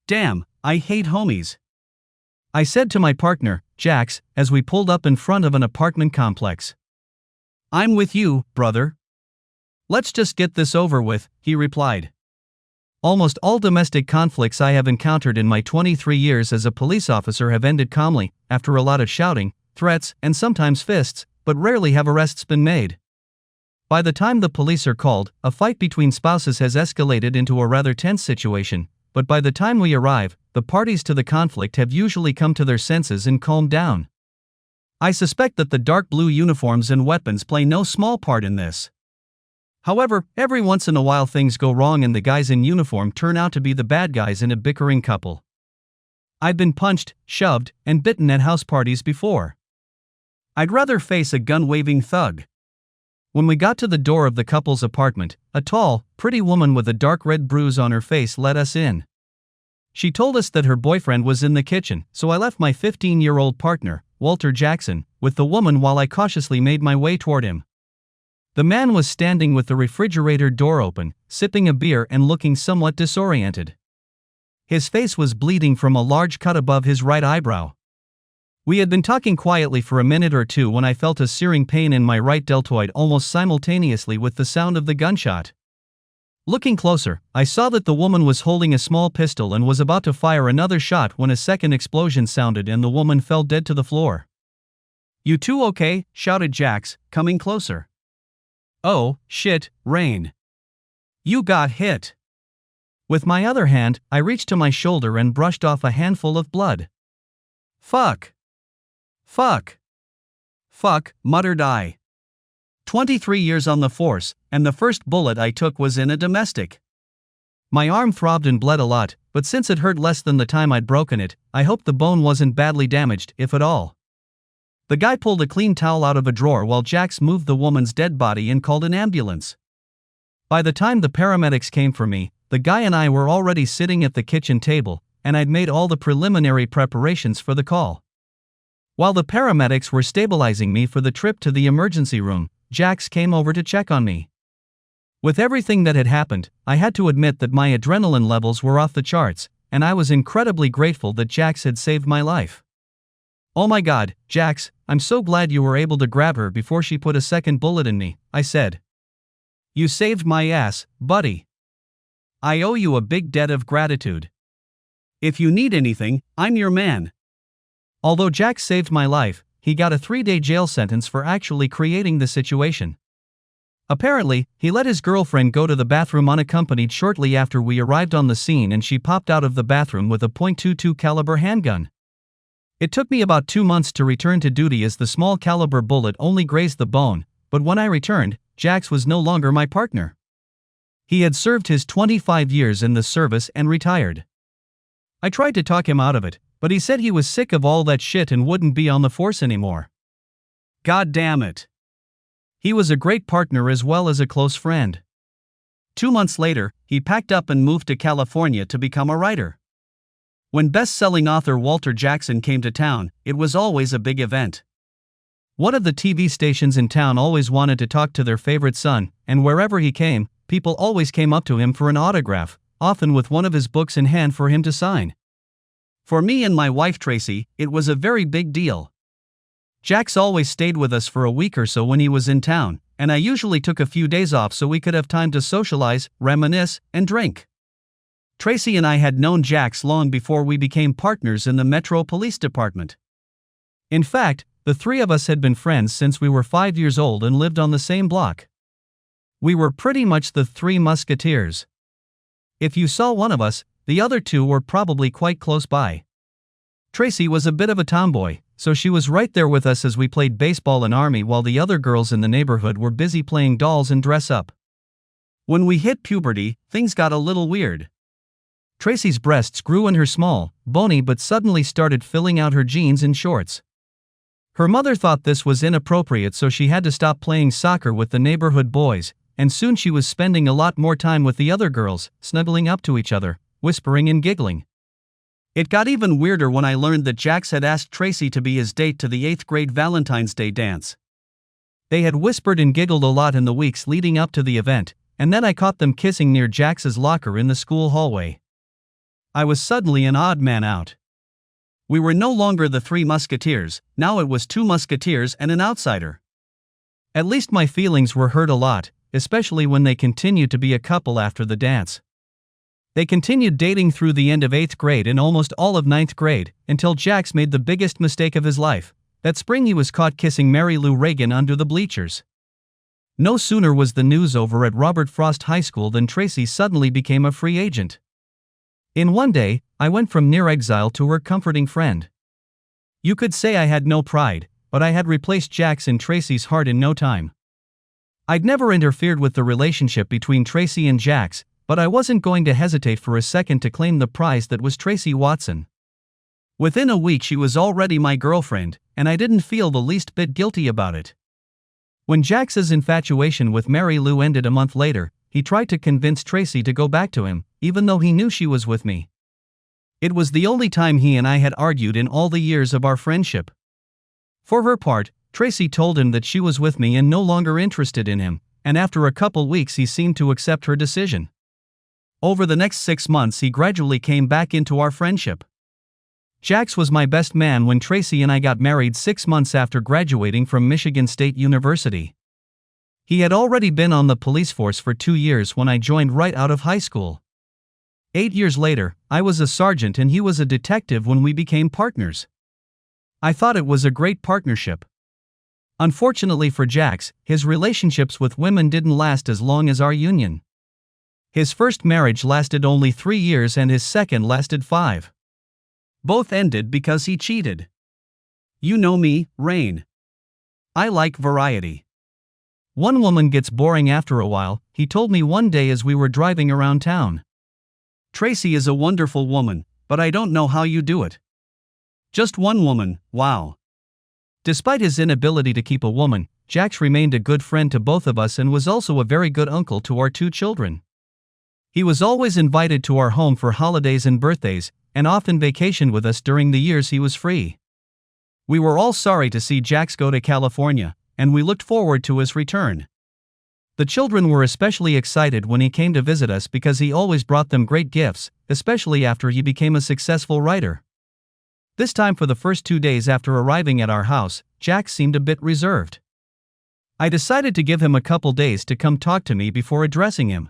Damn, I hate homies. I said to my partner, Jax, as we pulled up in front of an apartment complex. I'm with you, brother. Let's just get this over with, he replied. Almost all domestic conflicts I have encountered in my 23 years as a police officer have ended calmly, after a lot of shouting, threats, and sometimes fists, but rarely have arrests been made. By the time the police are called, a fight between spouses has escalated into a rather tense situation, but by the time we arrive, the parties to the conflict have usually come to their senses and calmed down. I suspect that the dark blue uniforms and weapons play no small part in this. However, every once in a while things go wrong and the guys in uniform turn out to be the bad guys in a bickering couple. I've been punched, shoved, and bitten at house parties before. I'd rather face a gun-waving thug. When we got to the door of the couple's apartment, a tall, pretty woman with a dark red bruise on her face let us in. She told us that her boyfriend was in the kitchen, so I left my 15-year-old partner, Walter Jackson, with the woman while I cautiously made my way toward him. The man was standing with the refrigerator door open, sipping a beer and looking somewhat disoriented. His face was bleeding from a large cut above his right eyebrow. We had been talking quietly for a minute or two when I felt a searing pain in my right deltoid almost simultaneously with the sound of the gunshot. Looking closer, I saw that the woman was holding a small pistol and was about to fire another shot when a second explosion sounded and the woman fell dead to the floor. "You two okay?" shouted Jax, coming closer. "Oh, shit, Rain. You got hit." With my other hand, I reached to my shoulder and brushed off a handful of blood. Fuck, muttered I. 23 years on the force, and the first bullet I took was in a domestic. My arm throbbed and bled a lot, but since it hurt less than the time I'd broken it, I hoped the bone wasn't badly damaged, if at all. The guy pulled a clean towel out of a drawer while Jax moved the woman's dead body and called an ambulance. By the time the paramedics came for me, the guy and I were already sitting at the kitchen table, and I'd made all the preliminary preparations for the call. While the paramedics were stabilizing me for the trip to the emergency room, Jax came over to check on me. With everything that had happened, I had to admit that my adrenaline levels were off the charts, and I was incredibly grateful that Jax had saved my life. "Oh my God, Jax, I'm so glad you were able to grab her before she put a second bullet in me," I said. "You saved my ass, buddy. I owe you a big debt of gratitude. If you need anything, I'm your man." Although Jax saved my life, he got a 3-day jail sentence for actually creating the situation. Apparently, he let his girlfriend go to the bathroom unaccompanied shortly after we arrived on the scene and she popped out of the bathroom with a .22 caliber handgun. It took me about 2 months to return to duty as the small caliber bullet only grazed the bone, but when I returned, Jax was no longer my partner. He had served his 25 years in the service and retired. I tried to talk him out of it, but he said he was sick of all that shit and wouldn't be on the force anymore. God damn it. He was a great partner as well as a close friend. 2 months later, he packed up and moved to California to become a writer. When best-selling author Walter Jackson came to town, it was always a big event. One of the TV stations in town always wanted to talk to their favorite son, and wherever he came, people always came up to him for an autograph, often with one of his books in hand for him to sign. For me and my wife Tracy, it was a very big deal. Jax always stayed with us for a week or so when he was in town, and I usually took a few days off so we could have time to socialize, reminisce, and drink. Tracy and I had known Jax long before we became partners in the Metro Police Department. In fact, the three of us had been friends since we were 5 years old and lived on the same block. We were pretty much the Three Musketeers. If you saw one of us, the other two were probably quite close by. Tracy was a bit of a tomboy, so she was right there with us as we played baseball and army while the other girls in the neighborhood were busy playing dolls and dress up. When we hit puberty, things got a little weird. Tracy's breasts grew and her small, bony but suddenly started filling out her jeans and shorts. Her mother thought this was inappropriate, so she had to stop playing soccer with the neighborhood boys, and soon she was spending a lot more time with the other girls, snuggling up to each other, whispering and giggling. It got even weirder when I learned that Jax had asked Tracy to be his date to the 8th grade Valentine's Day dance. They had whispered and giggled a lot in the weeks leading up to the event, and then I caught them kissing near Jax's locker in the school hallway. I was suddenly an odd man out. We were no longer the three musketeers, now it was two musketeers and an outsider. At least my feelings were hurt a lot, especially when they continued to be a couple after the dance. They continued dating through the end of 8th grade and almost all of 9th grade, until Jax made the biggest mistake of his life. That spring he was caught kissing Mary Lou Reagan under the bleachers. No sooner was the news over at Robert Frost High School than Tracy suddenly became a free agent. In one day, I went from near exile to her comforting friend. You could say I had no pride, but I had replaced Jax in Tracy's heart in no time. I'd never interfered with the relationship between Tracy and Jax, but I wasn't going to hesitate for a second to claim the prize that was Tracy Watson. Within a week she was already my girlfriend, and I didn't feel the least bit guilty about it. When Jax's infatuation with Mary Lou ended a month later, he tried to convince Tracy to go back to him, even though he knew she was with me. It was the only time he and I had argued in all the years of our friendship. For her part, Tracy told him that she was with me and no longer interested in him, and after a couple weeks he seemed to accept her decision. Over the next 6 months he gradually came back into our friendship. Jax was my best man when Tracy and I got married 6 months after graduating from Michigan State University. He had already been on the police force for 2 years when I joined right out of high school. 8 years later, I was a sergeant and he was a detective when we became partners. I thought it was a great partnership. Unfortunately for Jax, his relationships with women didn't last as long as our union. His first marriage lasted only 3 years and his second lasted 5. Both ended because he cheated. You know me, Rain. I like variety. One woman gets boring after a while, he told me one day as we were driving around town. Tracy is a wonderful woman, but I don't know how you do it. Just one woman, wow. Despite his inability to keep a woman, Jax remained a good friend to both of us and was also a very good uncle to our 2 children. He was always invited to our home for holidays and birthdays, and often vacationed with us during the years he was free. We were all sorry to see Jax go to California, and we looked forward to his return. The children were especially excited when he came to visit us because he always brought them great gifts, especially after he became a successful writer. This time, for the first 2 days after arriving at our house, Jax seemed a bit reserved. I decided to give him a couple days to come talk to me before addressing him.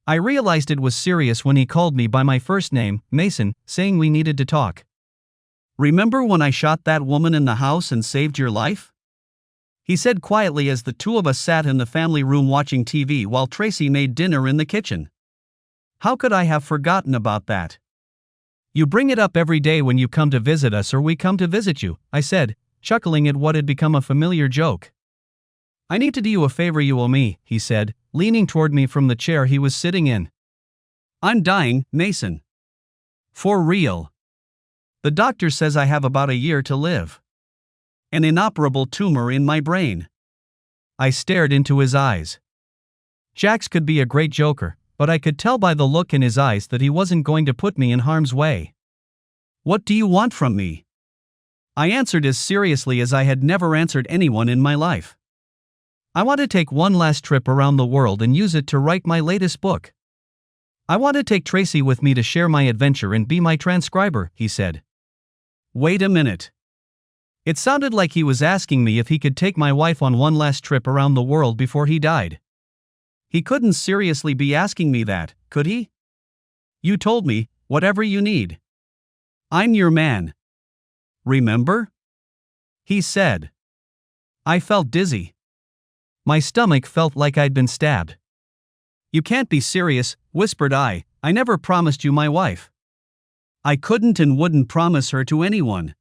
I realized it was serious when he called me by my first name, Mason, saying we needed to talk. Remember when I shot that woman in the house and saved your life? He said quietly as the 2 of us sat in the family room watching TV while Tracy made dinner in the kitchen. How could I have forgotten about that? You bring it up every day when you come to visit us or we come to visit you, I said, chuckling at what had become a familiar joke. I need to do you a favor you owe me, he said, leaning toward me from the chair he was sitting in. I'm dying, Mason. For real. The doctor says I have about a year to live. An inoperable tumor in my brain. I stared into his eyes. Jax could be a great joker, but I could tell by the look in his eyes that he wasn't going to put me in harm's way. What do you want from me? I answered as seriously as I had never answered anyone in my life. I want to take one last trip around the world and use it to write my latest book. I want to take Tracy with me to share my adventure and be my transcriber, he said. Wait a minute. It sounded like he was asking me if he could take my wife on one last trip around the world before he died. He couldn't seriously be asking me that, could he? You told me, whatever you need. I'm your man. Remember? He said. I felt dizzy. My stomach felt like I'd been stabbed. You can't be serious, whispered I never promised you my wife. I couldn't and wouldn't promise her to anyone.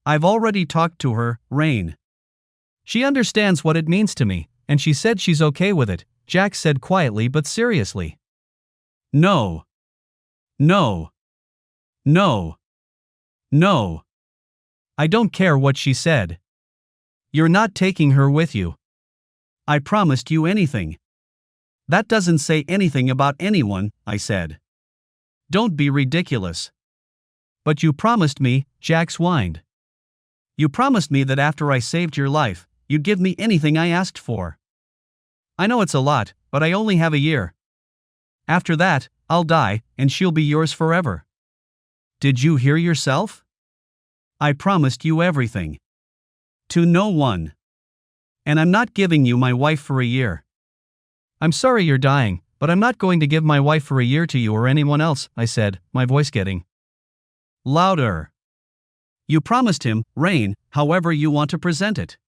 I've already talked to her, Rain. She understands what it means to me, and she said she's okay with it, Jax said quietly but seriously. No. No. No. No. I don't care what she said. You're not taking her with you. I promised you anything. That doesn't say anything about anyone, I said. Don't be ridiculous. But you promised me, Jax whined. You promised me that after I saved your life, you'd give me anything I asked for. I know it's a lot, but I only have a year. After that, I'll die, and she'll be yours forever. Did you hear yourself? I promised you everything. To no one. And I'm not giving you my wife for a year. I'm sorry you're dying, but I'm not going to give my wife for a year to you or anyone else, I said, my voice getting louder. You promised him, Rain, however you want to present it.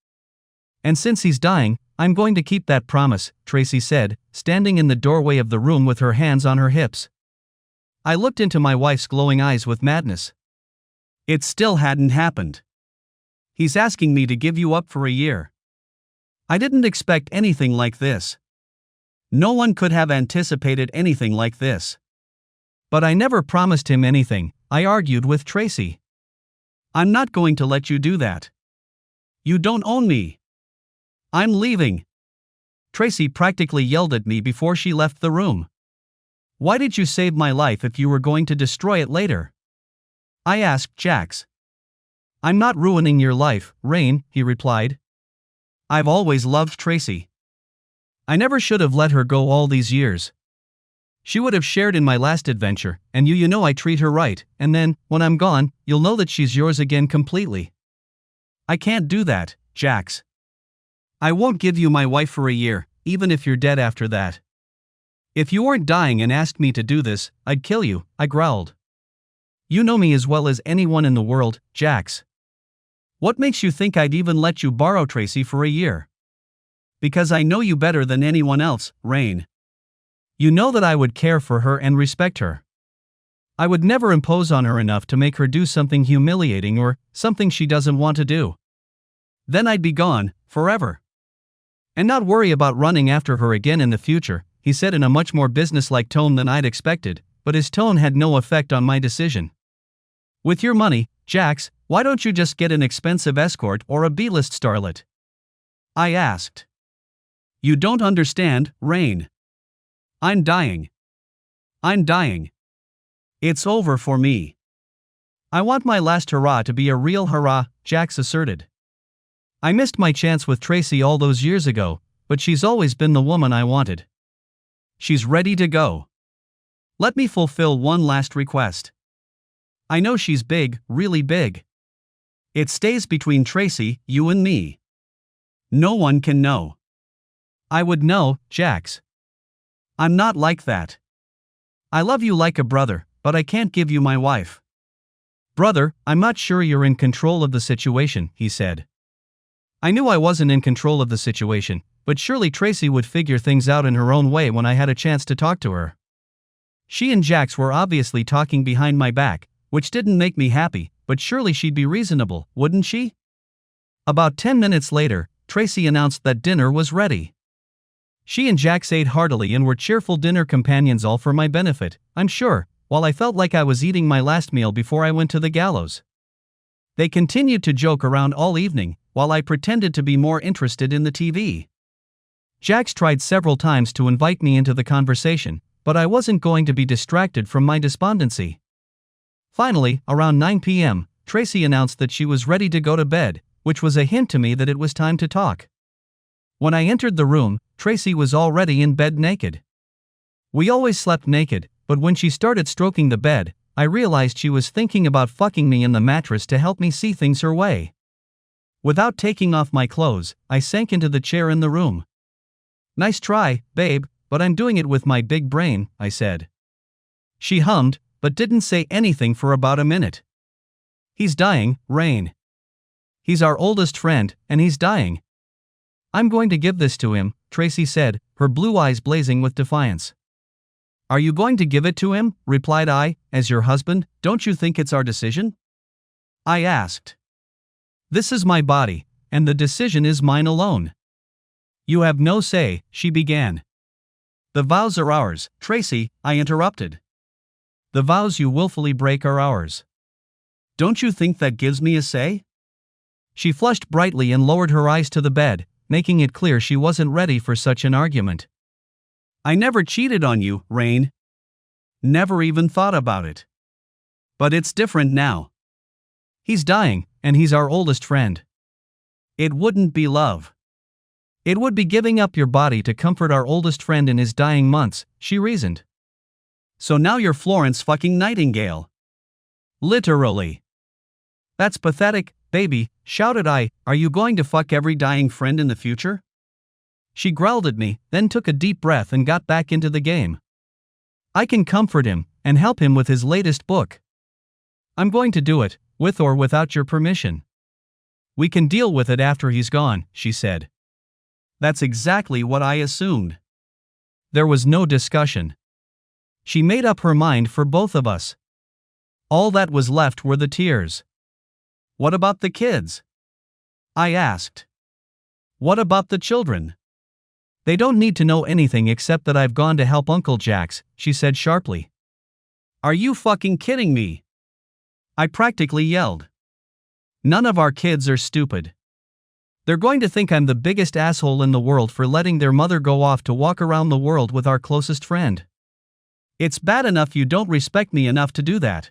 And since he's dying, I'm going to keep that promise, Tracy said, standing in the doorway of the room with her hands on her hips. I looked into my wife's glowing eyes with madness. It still hadn't happened. He's asking me to give you up for a year. I didn't expect anything like this. No one could have anticipated anything like this. But I never promised him anything, I argued with Tracy. I'm not going to let you do that. You don't own me. I'm leaving. Tracy practically yelled at me before she left the room. Why did you save my life if you were going to destroy it later? I asked Jax. I'm not ruining your life, Rain, he replied. I've always loved Tracy. I never should have let her go all these years. She would have shared in my last adventure, and you know I treat her right, and then, when I'm gone, you'll know that she's yours again completely. I can't do that, Jax. I won't give you my wife for a year, even if you're dead after that. If you weren't dying and asked me to do this, I'd kill you, I growled. You know me as well as anyone in the world, Jax. What makes you think I'd even let you borrow Tracy for a year? Because I know you better than anyone else, Rain. You know that I would care for her and respect her. I would never impose on her enough to make her do something humiliating or something she doesn't want to do. Then I'd be gone, forever. And not worry about running after her again in the future, he said in a much more businesslike tone than I'd expected, but his tone had no effect on my decision. With your money, Jax, why don't you just get an expensive escort or a B-list starlet? I asked. You don't understand, Rain. I'm dying. I'm dying. It's over for me. I want my last hurrah to be a real hurrah, Jax asserted. I missed my chance with Tracy all those years ago, but she's always been the woman I wanted. She's ready to go. Let me fulfill one last request. I know she's big, really big. It stays between Tracy, you and me. No one can know. I would know, Jax. I'm not like that. I love you like a brother, but I can't give you my wife. Brother, I'm not sure you're in control of the situation, he said. I knew I wasn't in control of the situation, but surely Tracy would figure things out in her own way when I had a chance to talk to her. She and Jax were obviously talking behind my back, which didn't make me happy, but surely she'd be reasonable, wouldn't she? About 10 minutes later, Tracy announced that dinner was ready. She and Jax ate heartily and were cheerful dinner companions, all for my benefit, I'm sure, while I felt like I was eating my last meal before I went to the gallows. They continued to joke around all evening, while I pretended to be more interested in the TV. Jax tried several times to invite me into the conversation, but I wasn't going to be distracted from my despondency. Finally, around 9 p.m., Tracy announced that she was ready to go to bed, which was a hint to me that it was time to talk. When I entered the room, Tracy was already in bed naked. We always slept naked, but when she started stroking the bed, I realized she was thinking about fucking me in the mattress to help me see things her way. Without taking off my clothes, I sank into the chair in the room. Nice try, babe, but I'm doing it with my big brain, I said. She hummed, but didn't say anything for about a minute. He's dying, Rain. He's our oldest friend, and he's dying. I'm going to give this to him, Tracy said, her blue eyes blazing with defiance. Are you going to give it to him? Replied I, as your husband, don't you think it's our decision? I asked. This is my body, and the decision is mine alone. You have no say, she began. The vows are ours, Tracy, I interrupted. The vows you willfully break are ours. Don't you think that gives me a say? She flushed brightly and lowered her eyes to the bed, making it clear she wasn't ready for such an argument. I never cheated on you, Rain. Never even thought about it. But it's different now. He's dying, and he's our oldest friend. It wouldn't be love. It would be giving up your body to comfort our oldest friend in his dying months, she reasoned. So now you're Florence fucking Nightingale. Literally. That's pathetic, baby, shouted I. Are you going to fuck every dying friend in the future? She growled at me, then took a deep breath and got back into the game. I can comfort him and help him with his latest book. I'm going to do it, with or without your permission. We can deal with it after he's gone, she said. That's exactly what I assumed. There was no discussion. She made up her mind for both of us. All that was left were the tears. What about the kids? I asked. What about the children? They don't need to know anything except that I've gone to help Uncle Jax, she said sharply. Are you fucking kidding me? I practically yelled. None of our kids are stupid. They're going to think I'm the biggest asshole in the world for letting their mother go off to walk around the world with our closest friend. It's bad enough you don't respect me enough to do that.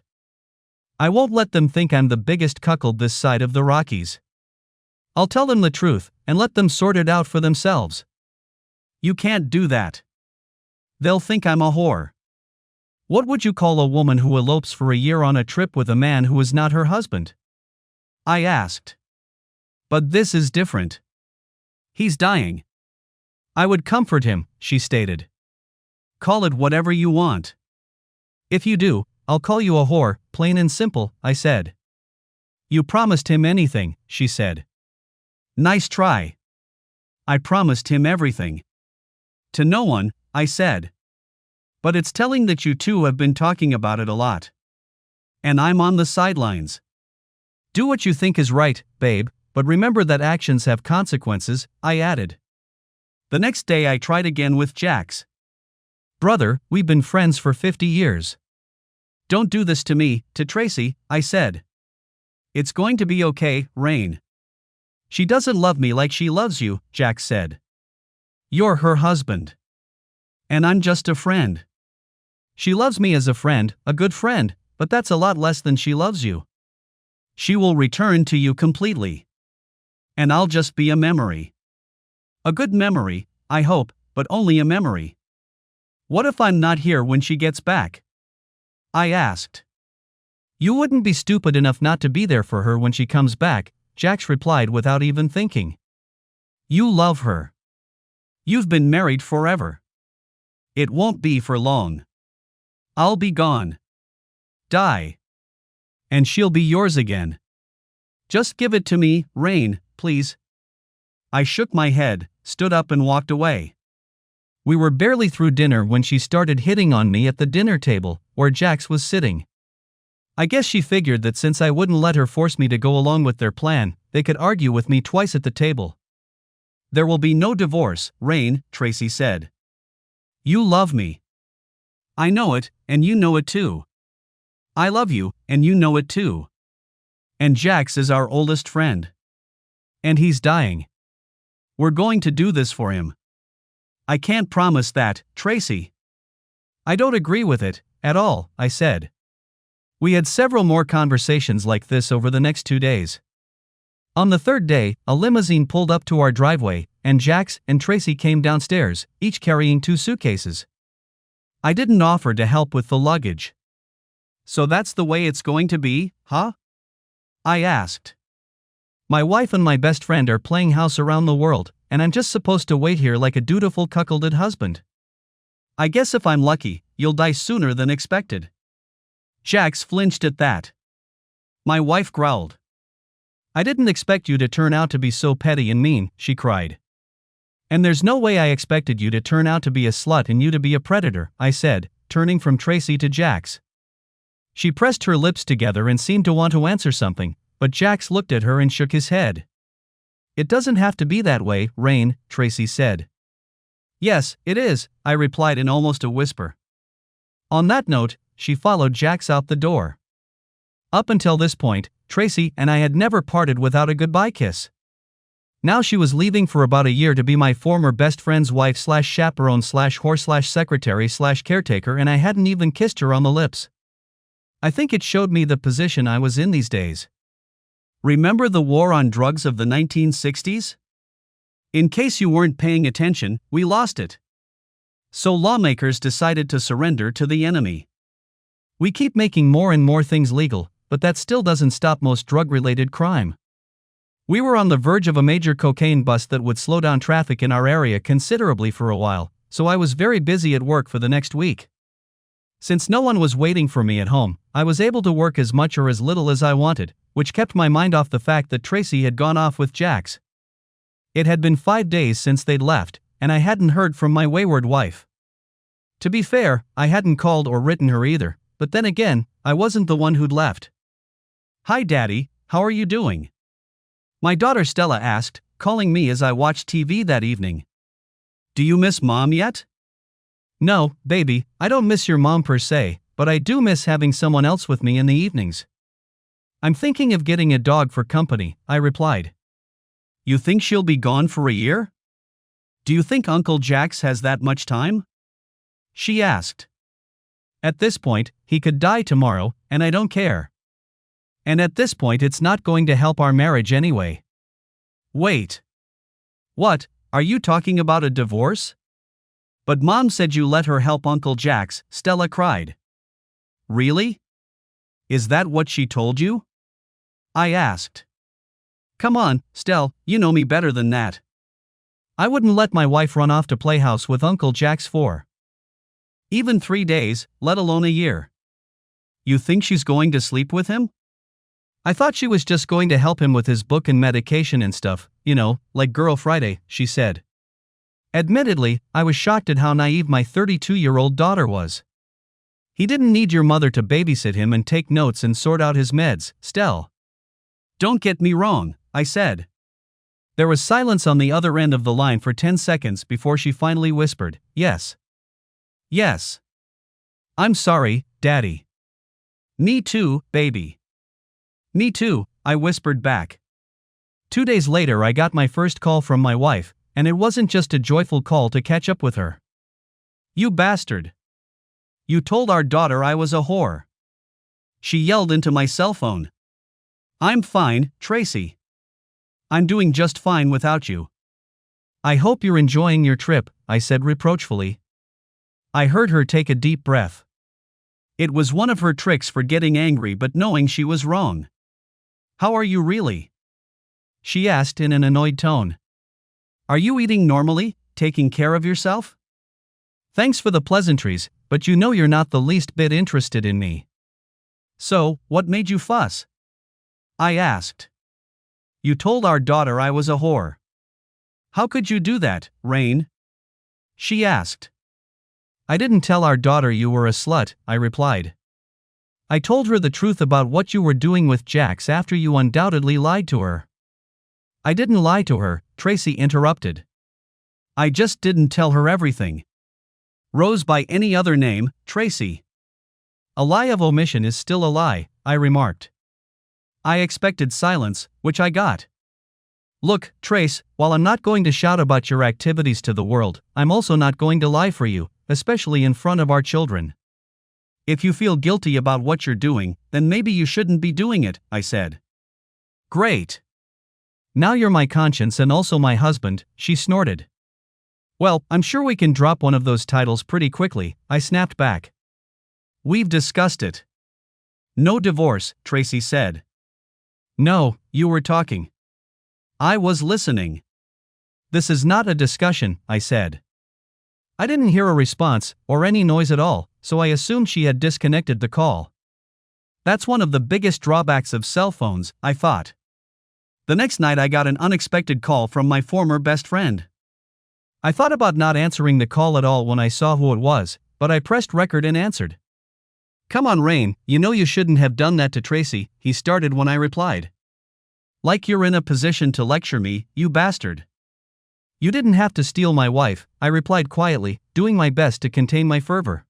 I won't let them think I'm the biggest cuckold this side of the Rockies. I'll tell them the truth and let them sort it out for themselves. You can't do that. They'll think I'm a whore. What would you call a woman who elopes for a year on a trip with a man who is not her husband? I asked. But this is different. He's dying. I would comfort him, she stated. Call it whatever you want. If you do, I'll call you a whore, plain and simple, I said. You promised him anything, she said. Nice try. I promised him everything. To no one, I said. But it's telling that you two have been talking about it a lot. And I'm on the sidelines. Do what you think is right, babe, but remember that actions have consequences, I added. The next day I tried again with Jax. Brother, we've been friends for 50 years. Don't do this to me, to Tracy, I said. It's going to be okay, Rain. She doesn't love me like she loves you, Jax said. You're her husband. And I'm just a friend. She loves me as a friend, a good friend, but that's a lot less than she loves you. She will return to you completely. And I'll just be a memory. A good memory, I hope, but only a memory. What if I'm not here when she gets back? I asked. You wouldn't be stupid enough not to be there for her when she comes back, Jax replied without even thinking. You love her. You've been married forever. It won't be for long. I'll be gone. Die. And she'll be yours again. Just give it to me, Rain, please. I shook my head, stood up and walked away. We were barely through dinner when she started hitting on me at the dinner table, where Jax was sitting. I guess she figured that since I wouldn't let her force me to go along with their plan, they could argue with me twice at the table. There will be no divorce, Rain, Tracy said. You love me. I know it, and you know it too. I love you, and you know it too. And Jax is our oldest friend. And he's dying. We're going to do this for him. I can't promise that, Tracy. I don't agree with it, at all, I said. We had several more conversations like this over the next 2 days. On the third day, a limousine pulled up to our driveway, and Jax and Tracy came downstairs, each carrying 2 suitcases. I didn't offer to help with the luggage. So that's the way it's going to be, huh? I asked. My wife and my best friend are playing house around the world, and I'm just supposed to wait here like a dutiful cuckolded husband. I guess if I'm lucky, you'll die sooner than expected. Jax flinched at that. My wife growled. I didn't expect you to turn out to be so petty and mean, she cried. And there's no way I expected you to turn out to be a slut and you to be a predator, I said, turning from Tracy to Jax. She pressed her lips together and seemed to want to answer something, but Jax looked at her and shook his head. It doesn't have to be that way, Rain, Tracy said. Yes, it is, I replied in almost a whisper. On that note, she followed Jax out the door. Up until this point, Tracy and I had never parted without a goodbye kiss. Now she was leaving for about a year to be my former best friend's wife / chaperone / whore / secretary / caretaker, and I hadn't even kissed her on the lips. I think it showed me the position I was in these days. Remember the war on drugs of the 1960s? In case you weren't paying attention, we lost it. So lawmakers decided to surrender to the enemy. We keep making more and more things legal, but that still doesn't stop most drug-related crime. We were on the verge of a major cocaine bust that would slow down traffic in our area considerably for a while, so I was very busy at work for the next week. Since no one was waiting for me at home, I was able to work as much or as little as I wanted, which kept my mind off the fact that Tracy had gone off with Jax. It had been 5 days since they'd left, and I hadn't heard from my wayward wife. To be fair, I hadn't called or written her either, but then again, I wasn't the one who'd left. "Hi Daddy, how are you doing?" My daughter Stella asked, calling me as I watched TV that evening. "Do you miss Mom yet?" "No, baby, I don't miss your mom per se, but I do miss having someone else with me in the evenings." "I'm thinking of getting a dog for company," I replied. "You think she'll be gone for a year? Do you think Uncle Jax has that much time?" she asked. "At this point, he could die tomorrow, and I don't care. And at this point it's not going to help our marriage anyway." "Wait. What, are you talking about a divorce?" "But Mom said you let her help Uncle Jax," Stella cried. "Really? Is that what she told you?" I asked. "Come on, Stell, you know me better than that. I wouldn't let my wife run off to playhouse with Uncle Jax for even 3 days, let alone a year. You think she's going to sleep with him?" "I thought she was just going to help him with his book and medication and stuff, you know, like Girl Friday," she said. Admittedly, I was shocked at how naive my 32-year-old daughter was. "He didn't need your mother to babysit him and take notes and sort out his meds, Stell." "Don't get me wrong," I said. There was silence on the other end of the line for 10 seconds before she finally whispered, "Yes. Yes. I'm sorry, Daddy." "Me too, baby." "Me too," I whispered back. 2 days later I got my first call from my wife, and it wasn't just a joyful call to catch up with her. "You bastard. You told our daughter I was a whore." She yelled into my cell phone. "I'm fine, Tracy. I'm doing just fine without you." "I hope you're enjoying your trip," I said reproachfully. I heard her take a deep breath. It was one of her tricks for getting angry but knowing she was wrong. "How are you really?" she asked in an annoyed tone. "Are you eating normally, taking care of yourself?" "Thanks for the pleasantries, but you know you're not the least bit interested in me." "So, what made you fuss?" I asked. "You told our daughter I was a whore." "How could you do that, Rain?" she asked. "I didn't tell our daughter you were a slut," I replied. "I told her the truth about what you were doing with Jax after you undoubtedly lied to her." "I didn't lie to her," Tracy interrupted. "I just didn't tell her everything." "Rose by any other name, Tracy." "A lie of omission is still a lie," I remarked. I expected silence, which I got. "Look, Trace, while I'm not going to shout about your activities to the world, I'm also not going to lie for you, especially in front of our children. If you feel guilty about what you're doing, then maybe you shouldn't be doing it," I said. "Great. Now you're my conscience and also my husband," she snorted. "Well, I'm sure we can drop one of those titles pretty quickly," I snapped back. "We've discussed it." "No divorce," Tracy said. "No, you were talking." "I was listening." "This is not a discussion," I said. I didn't hear a response, or any noise at all, so I assumed she had disconnected the call. That's one of the biggest drawbacks of cell phones, I thought. The next night I got an unexpected call from my former best friend. I thought about not answering the call at all when I saw who it was, but I pressed record and answered. "Come on, Rain, you know you shouldn't have done that to Tracy," he started when I replied. "Like you're in a position to lecture me, you bastard." "You didn't have to steal my wife," I replied quietly, doing my best to contain my fervor.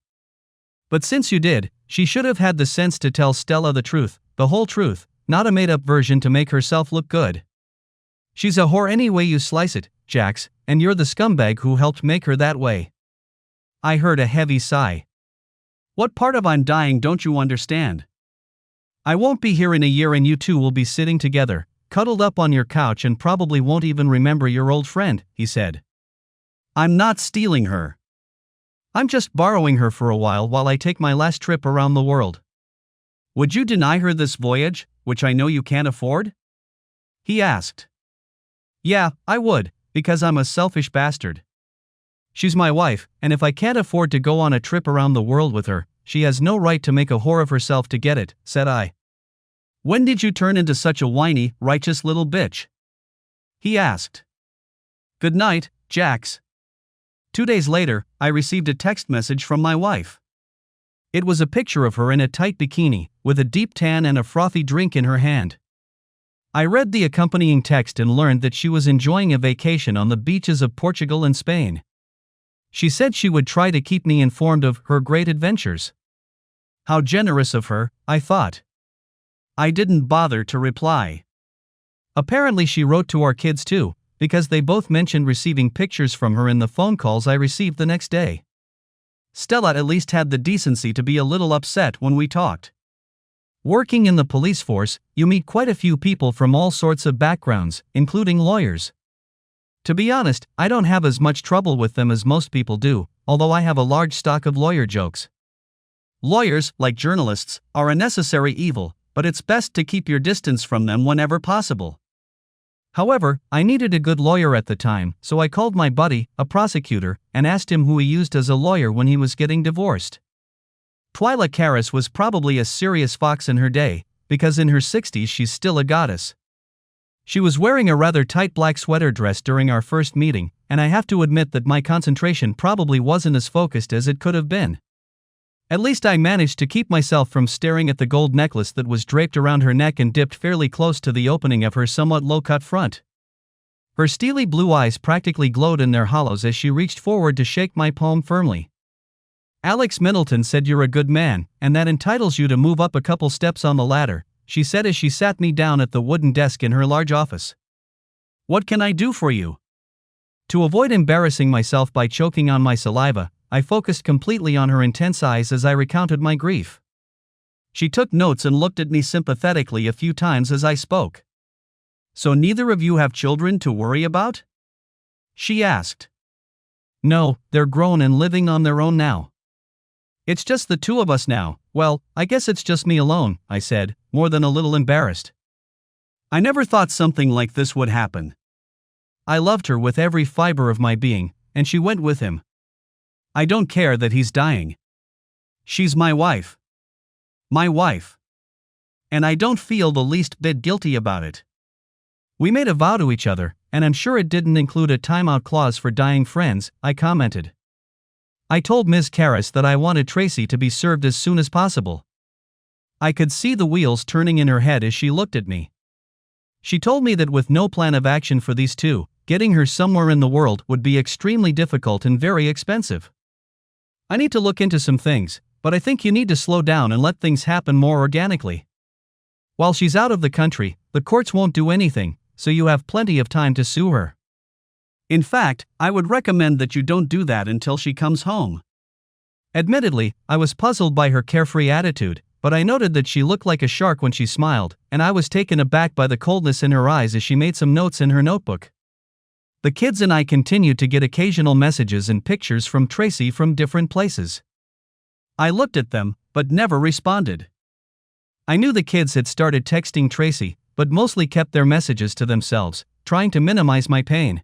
"But since you did, she should have had the sense to tell Stella the truth, the whole truth, not a made-up version to make herself look good. She's a whore any way you slice it, Jax, and you're the scumbag who helped make her that way." I heard a heavy sigh. "What part of I'm dying don't you understand? I won't be here in a year and you two will be sitting together, cuddled up on your couch and probably won't even remember your old friend," he said. "I'm not stealing her." I'm just borrowing her for a while I take my last trip around the world. Would you deny her this voyage, which I know you can't afford? He asked. Yeah, I would, because I'm a selfish bastard. She's my wife, and if I can't afford to go on a trip around the world with her, she has no right to make a whore of herself to get it, said I. When did you turn into such a whiny, righteous little bitch? He asked. Good night, Jax. 2 days later, I received a text message from my wife. It was a picture of her in a tight bikini, with a deep tan and a frothy drink in her hand. I read the accompanying text and learned that she was enjoying a vacation on the beaches of Portugal and Spain. She said she would try to keep me informed of her great adventures. How generous of her, I thought. I didn't bother to reply. Apparently she wrote to our kids too, because they both mentioned receiving pictures from her in the phone calls I received the next day. Stella at least had the decency to be a little upset when we talked. Working in the police force, you meet quite a few people from all sorts of backgrounds, including lawyers. To be honest, I don't have as much trouble with them as most people do, although I have a large stock of lawyer jokes. Lawyers, like journalists, are a necessary evil, but it's best to keep your distance from them whenever possible. However, I needed a good lawyer at the time, so I called my buddy, a prosecutor, and asked him who he used as a lawyer when he was getting divorced. Twyla Caris was probably a serious fox in her day, because in her 60s she's still a goddess. She was wearing a rather tight black sweater dress during our first meeting, and I have to admit that my concentration probably wasn't as focused as it could have been. At least I managed to keep myself from staring at the gold necklace that was draped around her neck and dipped fairly close to the opening of her somewhat low-cut front. Her steely blue eyes practically glowed in their hollows as she reached forward to shake my palm firmly. Alex Middleton said you're a good man, and that entitles you to move up a couple steps on the ladder, she said as she sat me down at the wooden desk in her large office. What can I do for you? To avoid embarrassing myself by choking on my saliva, I focused completely on her intense eyes as I recounted my grief. She took notes and looked at me sympathetically a few times as I spoke. So neither of you have children to worry about? She asked. No, they're grown and living on their own now. It's just the two of us now. Well, I guess it's just me alone, I said, more than a little embarrassed. I never thought something like this would happen. I loved her with every fiber of my being, and she went with him. I don't care that he's dying. She's my wife. My wife. And I don't feel the least bit guilty about it. We made a vow to each other, and I'm sure it didn't include a timeout clause for dying friends, I commented. I told Ms. Caris that I wanted Tracy to be served as soon as possible. I could see the wheels turning in her head as she looked at me. She told me that with no plan of action for these two, getting her somewhere in the world would be extremely difficult and very expensive. I need to look into some things, but I think you need to slow down and let things happen more organically. While she's out of the country, the courts won't do anything, so you have plenty of time to sue her. In fact, I would recommend that you don't do that until she comes home. Admittedly, I was puzzled by her carefree attitude, but I noted that she looked like a shark when she smiled, and I was taken aback by the coldness in her eyes as she made some notes in her notebook. The kids and I continued to get occasional messages and pictures from Tracy from different places. I looked at them, but never responded. I knew the kids had started texting Tracy, but mostly kept their messages to themselves, trying to minimize my pain.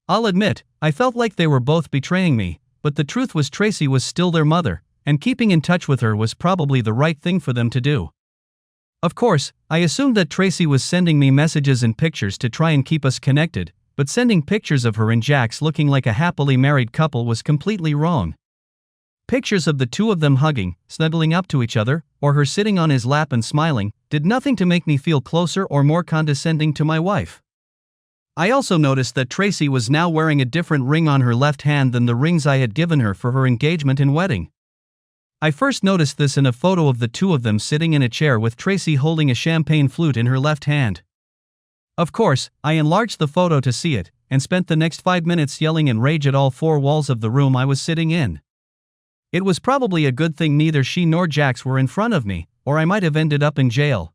I'll admit, I felt like they were both betraying me, but the truth was Tracy was still their mother, and keeping in touch with her was probably the right thing for them to do. Of course, I assumed that Tracy was sending me messages and pictures to try and keep us connected, but sending pictures of her and Jax looking like a happily married couple was completely wrong. Pictures of the two of them hugging, snuggling up to each other, or her sitting on his lap and smiling, did nothing to make me feel closer or more condescending to my wife. I also noticed that Tracy was now wearing a different ring on her left hand than the rings I had given her for her engagement and wedding. I first noticed this in a photo of the two of them sitting in a chair with Tracy holding a champagne flute in her left hand. Of course, I enlarged the photo to see it, and spent the next 5 minutes yelling in rage at all four walls of the room I was sitting in. It was probably a good thing neither she nor Jax were in front of me, or I might have ended up in jail.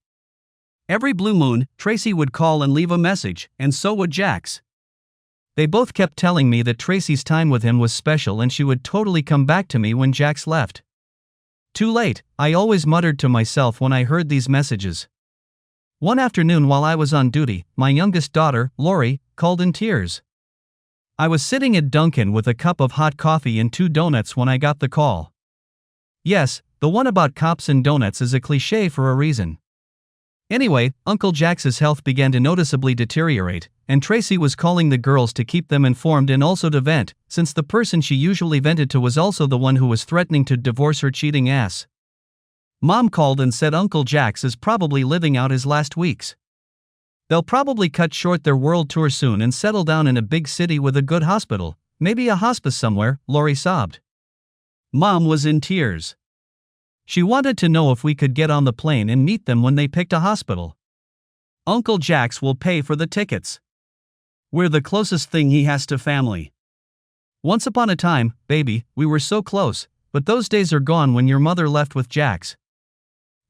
Every blue moon, Tracy would call and leave a message, and so would Jax. They both kept telling me that Tracy's time with him was special and she would totally come back to me when Jax left. Too late, I always muttered to myself when I heard these messages. One afternoon while I was on duty, my youngest daughter, Lori, called in tears. I was sitting at Dunkin' with a cup of hot coffee and 2 donuts when I got the call. Yes, the one about cops and donuts is a cliché for a reason. Anyway, Uncle Jax's health began to noticeably deteriorate, and Tracy was calling the girls to keep them informed and also to vent, since the person she usually vented to was also the one who was threatening to divorce her cheating ass. Mom called and said Uncle Jax is probably living out his last weeks. They'll probably cut short their world tour soon and settle down in a big city with a good hospital, maybe a hospice somewhere, Lori sobbed. Mom was in tears. She wanted to know if we could get on the plane and meet them when they picked a hospital. Uncle Jax will pay for the tickets. We're the closest thing he has to family. Once upon a time, baby, we were so close, but those days are gone when your mother left with Jax.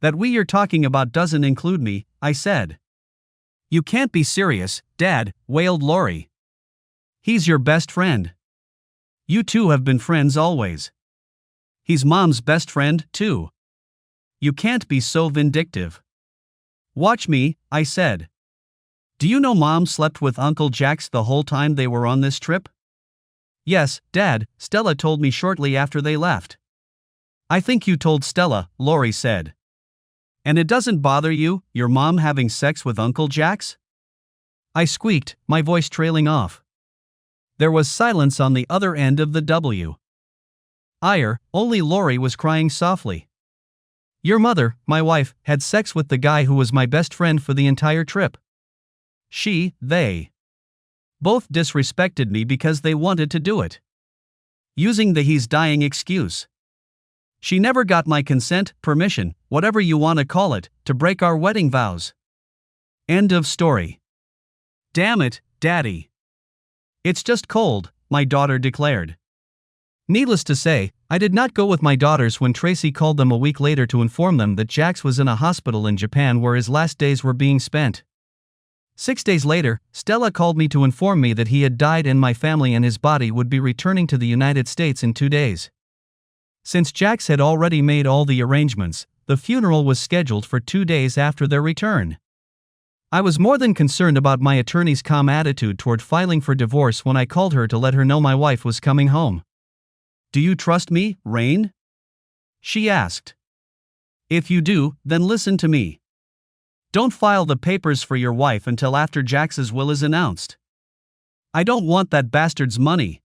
That we you're talking about doesn't include me, I said. You can't be serious, Dad, wailed Lori. He's your best friend. You two have been friends always. He's Mom's best friend, too. You can't be so vindictive. Watch me, I said. Do you know Mom slept with Uncle Jax the whole time they were on this trip? Yes, Dad, Stella told me shortly after they left. I think you told Stella, Lori said. And it doesn't bother you, your mom having sex with Uncle Jax? I squeaked, my voice trailing off. There was silence on the other end of the W. Only Lori was crying softly. Your mother, my wife, had sex with the guy who was my best friend for the entire trip. They both disrespected me because they wanted to do it. Using the he's dying excuse. She never got my consent, permission, whatever you want to call it, to break our wedding vows. End of story. Damn it, Daddy. It's just cold, my daughter declared. Needless to say, I did not go with my daughters when Tracy called them a week later to inform them that Jax was in a hospital in Japan where his last days were being spent. 6 days later, Stella called me to inform me that he had died and my family and his body would be returning to the United States in 2 days. Since Jax had already made all the arrangements, the funeral was scheduled for 2 days after their return. I was more than concerned about my attorney's calm attitude toward filing for divorce when I called her to let her know my wife was coming home. Do you trust me, Rain? She asked. If you do, then listen to me. Don't file the papers for your wife until after Jax's will is announced. I don't want that bastard's money.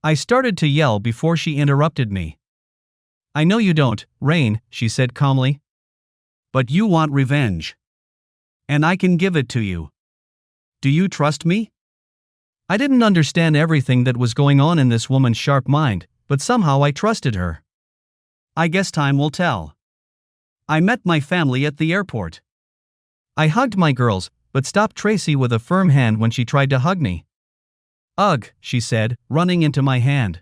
I started to yell before she interrupted me. I know you don't, Rain, she said calmly. But you want revenge. And I can give it to you. Do you trust me? I didn't understand everything that was going on in this woman's sharp mind, but somehow I trusted her. I guess time will tell. I met my family at the airport. I hugged my girls, but stopped Tracy with a firm hand when she tried to hug me. Ugh, she said, running into my hand.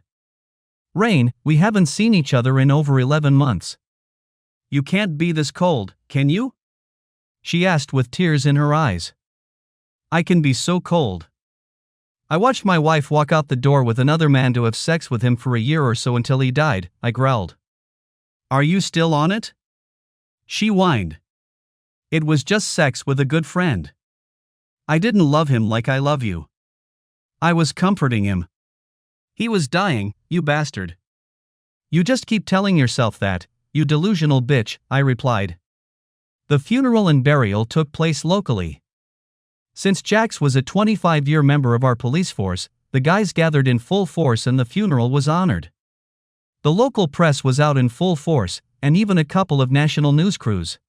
Rain, we haven't seen each other in over 11 months. You can't be this cold, can you? She asked with tears in her eyes. I can be so cold. I watched my wife walk out the door with another man to have sex with him for a year or so until he died, I growled. Are you still on it? She whined. It was just sex with a good friend. I didn't love him like I love you. I was comforting him. He was dying, you bastard. You just keep telling yourself that, you delusional bitch, I replied. The funeral and burial took place locally. Since Jax was a 25-year member of our police force, the guys gathered in full force and the funeral was honored. The local press was out in full force, and even a couple of national news crews.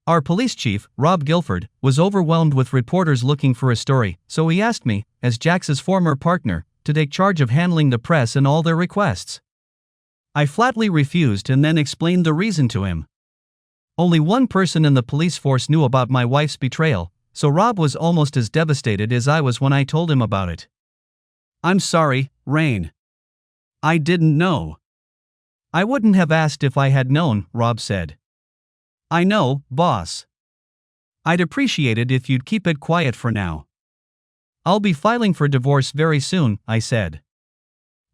Our police chief, Rob Guilford, was overwhelmed with reporters looking for a story, so he asked me, as Jax's former partner, to take charge of handling the press and all their requests. I flatly refused and then explained the reason to him. Only one person in the police force knew about my wife's betrayal, so Rob was almost as devastated as I was when I told him about it. I'm sorry, Rain. I didn't know. I wouldn't have asked if I had known, Rob said. I know, boss. I'd appreciate it if you'd keep it quiet for now. I'll be filing for divorce very soon, I said.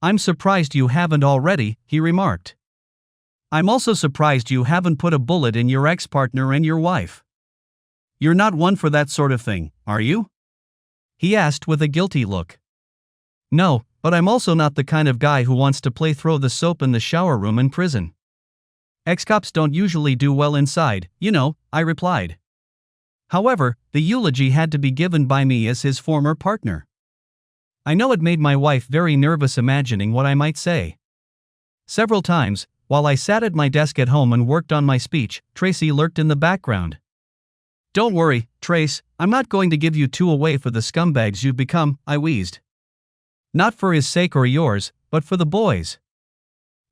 I'm surprised you haven't already, he remarked. I'm also surprised you haven't put a bullet in your ex-partner and your wife. You're not one for that sort of thing, are you? He asked with a guilty look. No, but I'm also not the kind of guy who wants to play throw the soap in the shower room in prison. Ex-cops don't usually do well inside, you know, I replied. However, the eulogy had to be given by me as his former partner. I know it made my wife very nervous imagining what I might say. Several times, while I sat at my desk at home and worked on my speech, Tracy lurked in the background. Don't worry, Trace, I'm not going to give you two away for the scumbags you've become, I wheezed. Not for his sake or yours, but for the boys.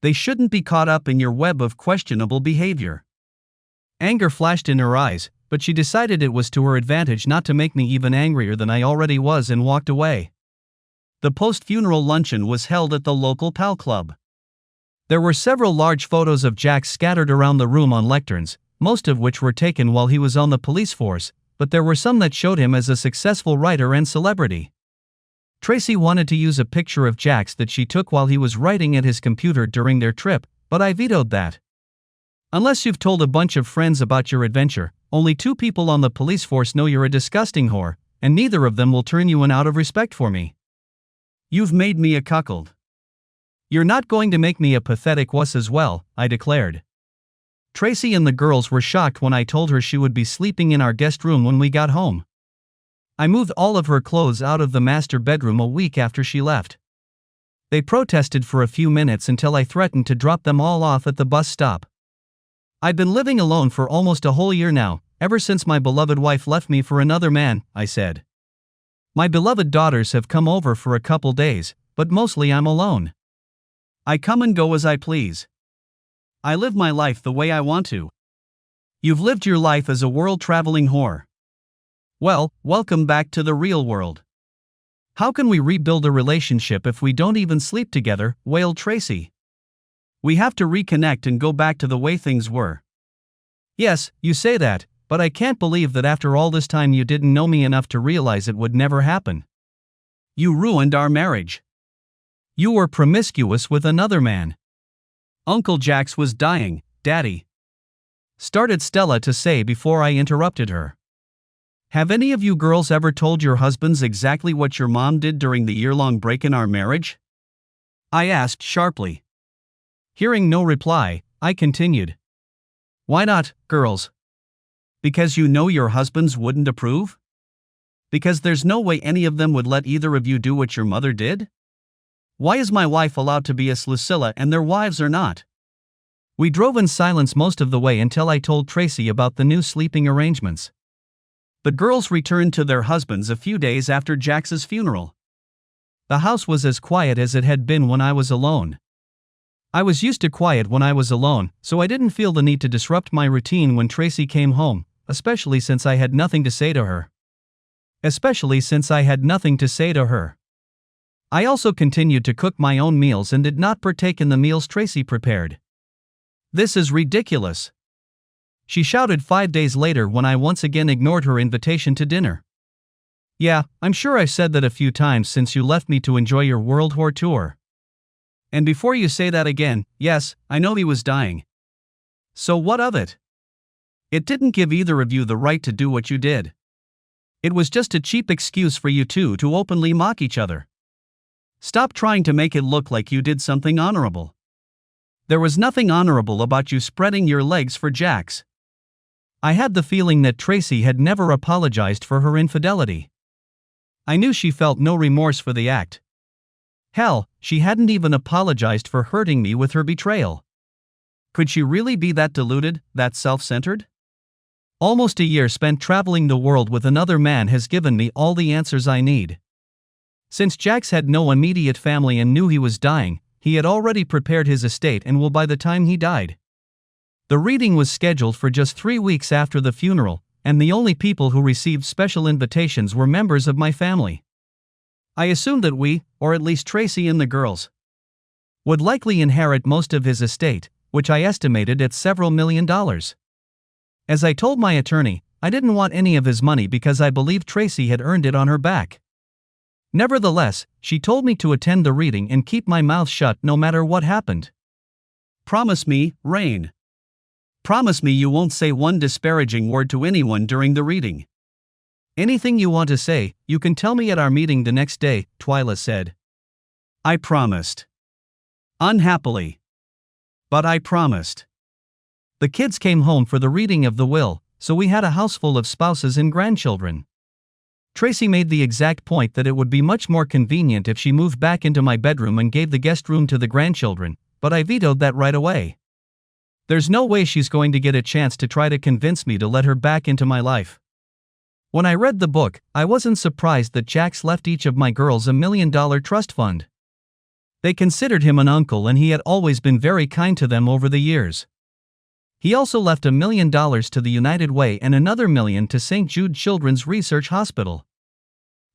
They shouldn't be caught up in your web of questionable behavior. Anger flashed in her eyes, but she decided it was to her advantage not to make me even angrier than I already was and walked away. The post-funeral luncheon was held at the local pal club. There were several large photos of Jack scattered around the room on lecterns, most of which were taken while he was on the police force, but there were some that showed him as a successful writer and celebrity. Tracy wanted to use a picture of Jack's that she took while he was writing at his computer during their trip, but I vetoed that. Unless you've told a bunch of friends about your adventure, only 2 people on the police force know you're a disgusting whore, and neither of them will turn you in out of respect for me. You've made me a cuckold. You're not going to make me a pathetic wuss as well, I declared. Tracy and the girls were shocked when I told her she would be sleeping in our guest room when we got home. I moved all of her clothes out of the master bedroom a week after she left. They protested for a few minutes until I threatened to drop them all off at the bus stop. I'd been living alone for almost a whole year now, ever since my beloved wife left me for another man, I said. My beloved daughters have come over for a couple days, but mostly I'm alone. I come and go as I please. I live my life the way I want to. You've lived your life as a world-traveling whore. Well, welcome back to the real world. How can we rebuild a relationship if we don't even sleep together, wailed Tracy. We have to reconnect and go back to the way things were. Yes, you say that, but I can't believe that after all this time you didn't know me enough to realize it would never happen. You ruined our marriage. You were promiscuous with another man. Uncle Jax was dying, Daddy. Started Stella to say before I interrupted her. Have any of you girls ever told your husbands exactly what your mom did during the year-long break in our marriage? I asked sharply. Hearing no reply, I continued. Why not, girls? Because you know your husbands wouldn't approve? Because there's no way any of them would let either of you do what your mother did? Why is my wife allowed to be a Lucilla and their wives are not? We drove in silence most of the way until I told Tracy about the new sleeping arrangements. The girls returned to their husbands a few days after Jax's funeral. The house was as quiet as it had been when I was alone. I was used to quiet when I was alone, so I didn't feel the need to disrupt my routine when Tracy came home, especially since I had nothing to say to her. I also continued to cook my own meals and did not partake in the meals Tracy prepared. This is ridiculous. She shouted 5 days later when I once again ignored her invitation to dinner. Yeah, I'm sure I've said that a few times since you left me to enjoy your World War tour. And before you say that again, yes, I know he was dying. So what of it? It didn't give either of you the right to do what you did. It was just a cheap excuse for you two to openly mock each other. Stop trying to make it look like you did something honorable. There was nothing honorable about you spreading your legs for Jax. I had the feeling that Tracy had never apologized for her infidelity. I knew she felt no remorse for the act. Hell, she hadn't even apologized for hurting me with her betrayal. Could she really be that deluded, that self-centered? Almost a year spent traveling the world with another man has given me all the answers I need. Since Jax had no immediate family and knew he was dying, he had already prepared his estate and will by the time he died. The reading was scheduled for just 3 weeks after the funeral, and the only people who received special invitations were members of my family. I assumed that we, or at least Tracy and the girls, would likely inherit most of his estate, which I estimated at several $1 million. As I told my attorney, I didn't want any of his money because I believed Tracy had earned it on her back. Nevertheless, she told me to attend the reading and keep my mouth shut no matter what happened. Promise me, Rain. Promise me you won't say one disparaging word to anyone during the reading. Anything you want to say, you can tell me at our meeting the next day, Twyla said. I promised. Unhappily. But I promised. The kids came home for the reading of the will, so we had a house full of spouses and grandchildren. Tracy made the exact point that it would be much more convenient if she moved back into my bedroom and gave the guest room to the grandchildren, but I vetoed that right away. There's no way she's going to get a chance to try to convince me to let her back into my life. When I read the book, I wasn't surprised that Jax left each of my girls $1 million trust fund. They considered him an uncle and he had always been very kind to them over the years. He also left $1 million to the United Way and another $1 million to St. Jude Children's Research Hospital.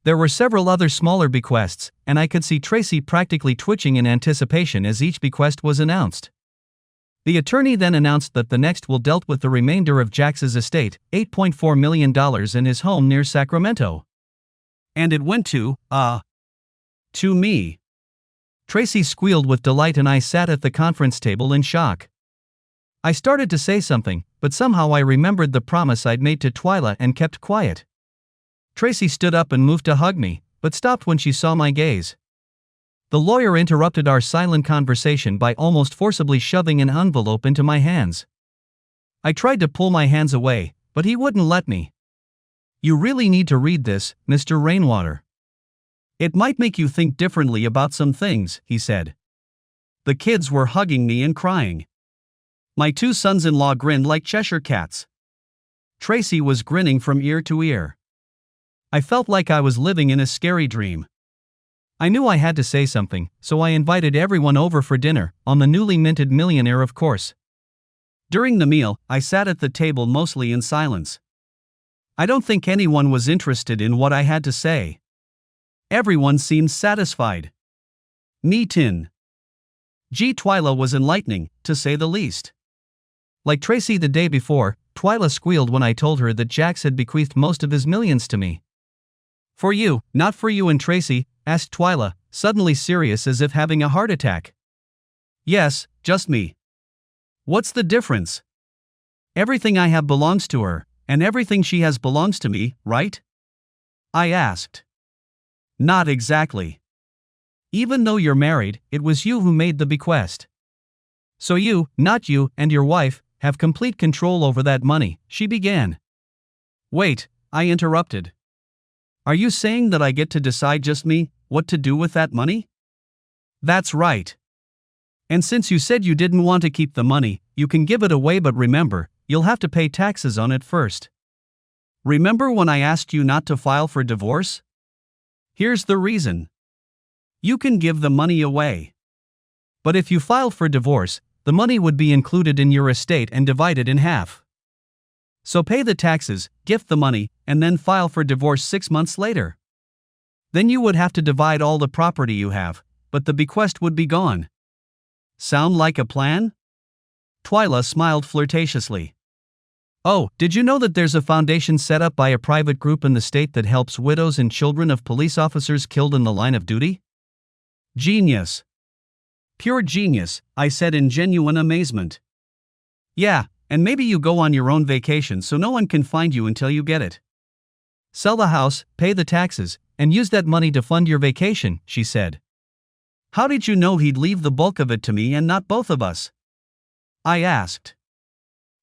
There were several other smaller bequests, and I could see Tracy practically twitching in anticipation as each bequest was announced. The attorney then announced that the next will dealt with the remainder of Jax's estate, $8.4 million in his home near Sacramento. And it went to me. Tracy squealed with delight and I sat at the conference table in shock. I started to say something, but somehow I remembered the promise I'd made to Twyla and kept quiet. Tracy stood up and moved to hug me, but stopped when she saw my gaze. The lawyer interrupted our silent conversation by almost forcibly shoving an envelope into my hands. I tried to pull my hands away, but he wouldn't let me. You really need to read this, Mr. Rainwater. It might make you think differently about some things, he said. The kids were hugging me and crying. My two sons-in-law grinned like Cheshire cats. Tracy was grinning from ear to ear. I felt like I was living in a scary dream. I knew I had to say something, so I invited everyone over for dinner, on the newly minted millionaire of course. During the meal, I sat at the table mostly in silence. I don't think anyone was interested in what I had to say. Everyone seemed satisfied. Twyla was enlightening, to say the least. Like Tracy the day before, Twyla squealed when I told her that Jax had bequeathed most of his millions to me. For you, not for you and Tracy, asked Twyla, suddenly serious as if having a heart attack. Yes, just me. What's the difference? Everything I have belongs to her, and everything she has belongs to me, right? I asked. Not exactly. Even though you're married, it was you who made the bequest. So you, not you, and your wife, have complete control over that money, she began. Wait, I interrupted. Are you saying that I get to decide just me, what to do with that money? That's right. And since you said you didn't want to keep the money, you can give it away, but remember, you'll have to pay taxes on it first. Remember when I asked you not to file for divorce? Here's the reason. You can give the money away. But if you filed for divorce, the money would be included in your estate and divided in half. So pay the taxes, gift the money, and then file for divorce 6 months later. Then you would have to divide all the property you have, but the bequest would be gone. Sound like a plan? Twyla smiled flirtatiously. Oh, did you know that there's a foundation set up by a private group in the state that helps widows and children of police officers killed in the line of duty? Genius. Pure genius, I said in genuine amazement. Yeah, and maybe you go on your own vacation so no one can find you until you get it. Sell the house, pay the taxes, and use that money to fund your vacation, she said. How did you know he'd leave the bulk of it to me and not both of us? I asked.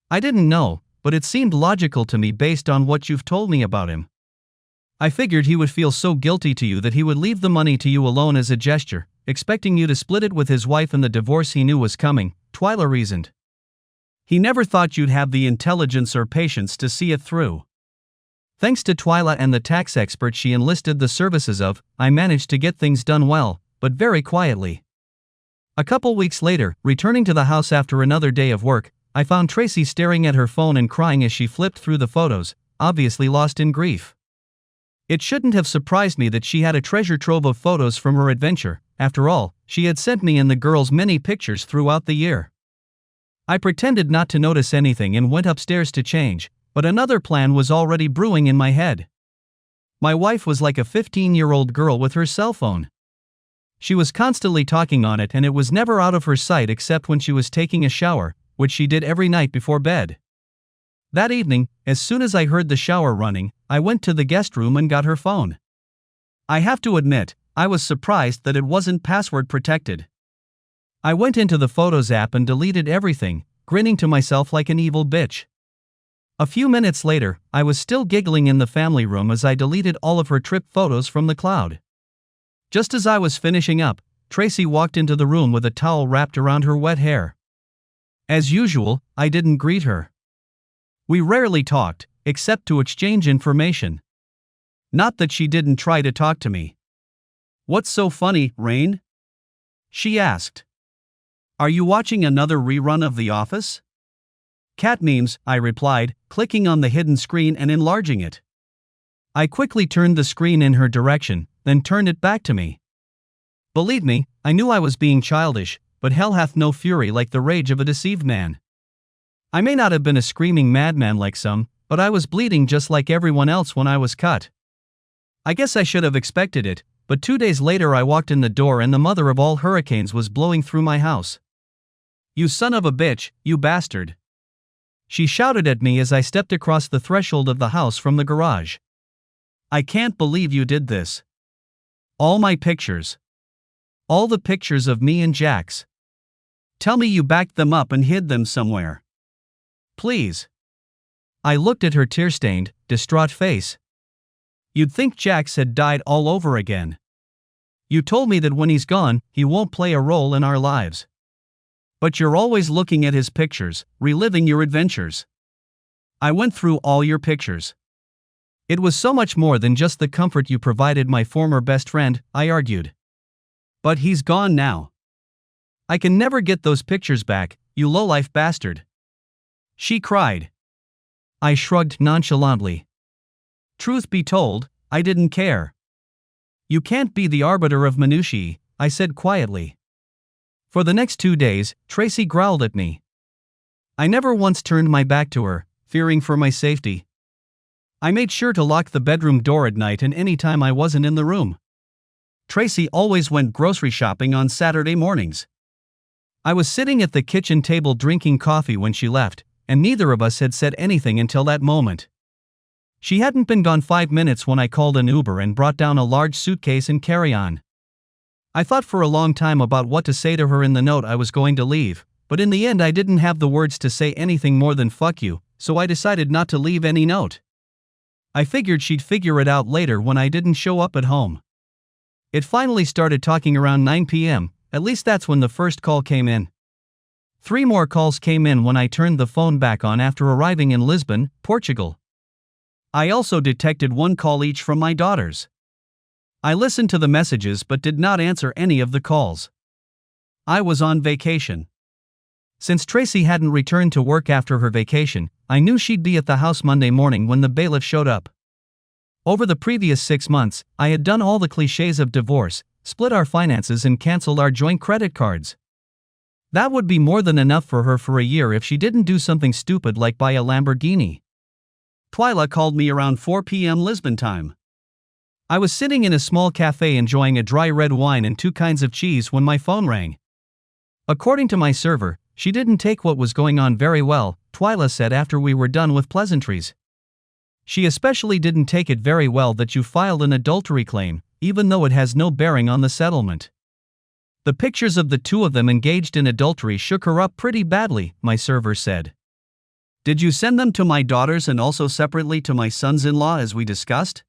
I didn't know, but it seemed logical to me based on what you've told me about him. I figured he would feel so guilty to you that he would leave the money to you alone as a gesture, expecting you to split it with his wife in the divorce he knew was coming, Twyla reasoned. He never thought you'd have the intelligence or patience to see it through. Thanks to Twyla and the tax expert she enlisted the services of, I managed to get things done well, but very quietly. A couple weeks later, returning to the house after another day of work, I found Tracy staring at her phone and crying as she flipped through the photos, obviously lost in grief. It shouldn't have surprised me that she had a treasure trove of photos from her adventure. After all, she had sent me and the girls many pictures throughout the year. I pretended not to notice anything and went upstairs to change, but another plan was already brewing in my head. My wife was like a 15-year-old girl with her cell phone. She was constantly talking on it and it was never out of her sight except when she was taking a shower, which she did every night before bed. That evening, as soon as I heard the shower running, I went to the guest room and got her phone. I have to admit, I was surprised that it wasn't password protected. I went into the Photos app and deleted everything, grinning to myself like an evil bitch. A few minutes later, I was still giggling in the family room as I deleted all of her trip photos from the cloud. Just as I was finishing up, Tracy walked into the room with a towel wrapped around her wet hair. As usual, I didn't greet her. We rarely talked, except to exchange information. Not that she didn't try to talk to me. "What's so funny, Rain?" she asked. "Are you watching another rerun of The Office?" "Cat memes," I replied, clicking on the hidden screen and enlarging it. I quickly turned the screen in her direction, then turned it back to me. Believe me, I knew I was being childish, but hell hath no fury like the rage of a deceived man. I may not have been a screaming madman like some, but I was bleeding just like everyone else when I was cut. I guess I should have expected it, but 2 days later I walked in the door and the mother of all hurricanes was blowing through my house. "You son of a bitch, you bastard!" she shouted at me as I stepped across the threshold of the house from the garage. "I can't believe you did this. All my pictures. All the pictures of me and Jax. Tell me you backed them up and hid them somewhere. Please." I looked at her tear-stained, distraught face. "You'd think Jax had died all over again. You told me that when he's gone, he won't play a role in our lives. But you're always looking at his pictures, reliving your adventures. I went through all your pictures. It was so much more than just the comfort you provided my former best friend," I argued. "But he's gone now. I can never get those pictures back, you lowlife bastard," she cried. I shrugged nonchalantly. Truth be told, I didn't care. "You can't be the arbiter of minutiae," I said quietly. For the next 2 days, Tracy growled at me. I never once turned my back to her, fearing for my safety. I made sure to lock the bedroom door at night and any time I wasn't in the room. Tracy always went grocery shopping on Saturday mornings. I was sitting at the kitchen table drinking coffee when she left, and neither of us had said anything until that moment. She hadn't been gone 5 minutes when I called an Uber and brought down a large suitcase and carry-on. I thought for a long time about what to say to her in the note I was going to leave, but in the end I didn't have the words to say anything more than "fuck you," so I decided not to leave any note. I figured she'd figure it out later when I didn't show up at home. It finally started talking around 9 p.m., at least that's when the first call came in. 3 more calls came in when I turned the phone back on after arriving in Lisbon, Portugal. I also detected 1 call each from my daughters. I listened to the messages but did not answer any of the calls. I was on vacation. Since Tracy hadn't returned to work after her vacation, I knew she'd be at the house Monday morning when the bailiff showed up. Over the previous 6 months, I had done all the clichés of divorce, split our finances and canceled our joint credit cards. That would be more than enough for her for a year if she didn't do something stupid like buy a Lamborghini. Twyla called me around 4 p.m. Lisbon time. I was sitting in a small cafe enjoying a dry red wine and 2 kinds of cheese when my phone rang. According to my server, she didn't take what was going on very well, Twyla said after we were done with pleasantries. She especially didn't take it very well that you filed an adultery claim, even though it has no bearing on the settlement. The pictures of the 2 of them engaged in adultery shook her up pretty badly, my server said. "Did you send them to my daughters and also separately to my sons-in-law as we discussed?"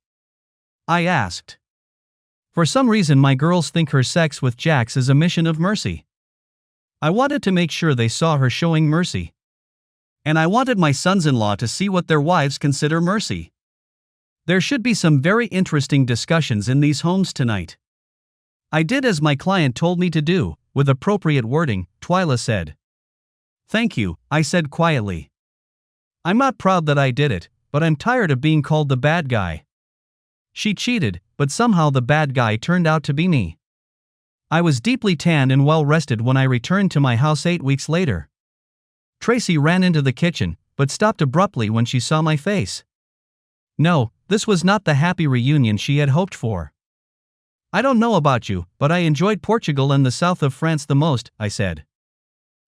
I asked. For some reason my girls think her sex with Jax is a mission of mercy. I wanted to make sure they saw her showing mercy. And I wanted my sons-in-law to see what their wives consider mercy. There should be some very interesting discussions in these homes tonight. I did as my client told me to do, with appropriate wording, Twyla said. "Thank you," I said quietly. I'm not proud that I did it, but I'm tired of being called the bad guy. She cheated, but somehow the bad guy turned out to be me. I was deeply tanned and well rested when I returned to my house 8 weeks later. Tracy ran into the kitchen, but stopped abruptly when she saw my face. "No, This was not the happy reunion she had hoped for. I don't know about you, but I enjoyed Portugal and the south of France the most, I said.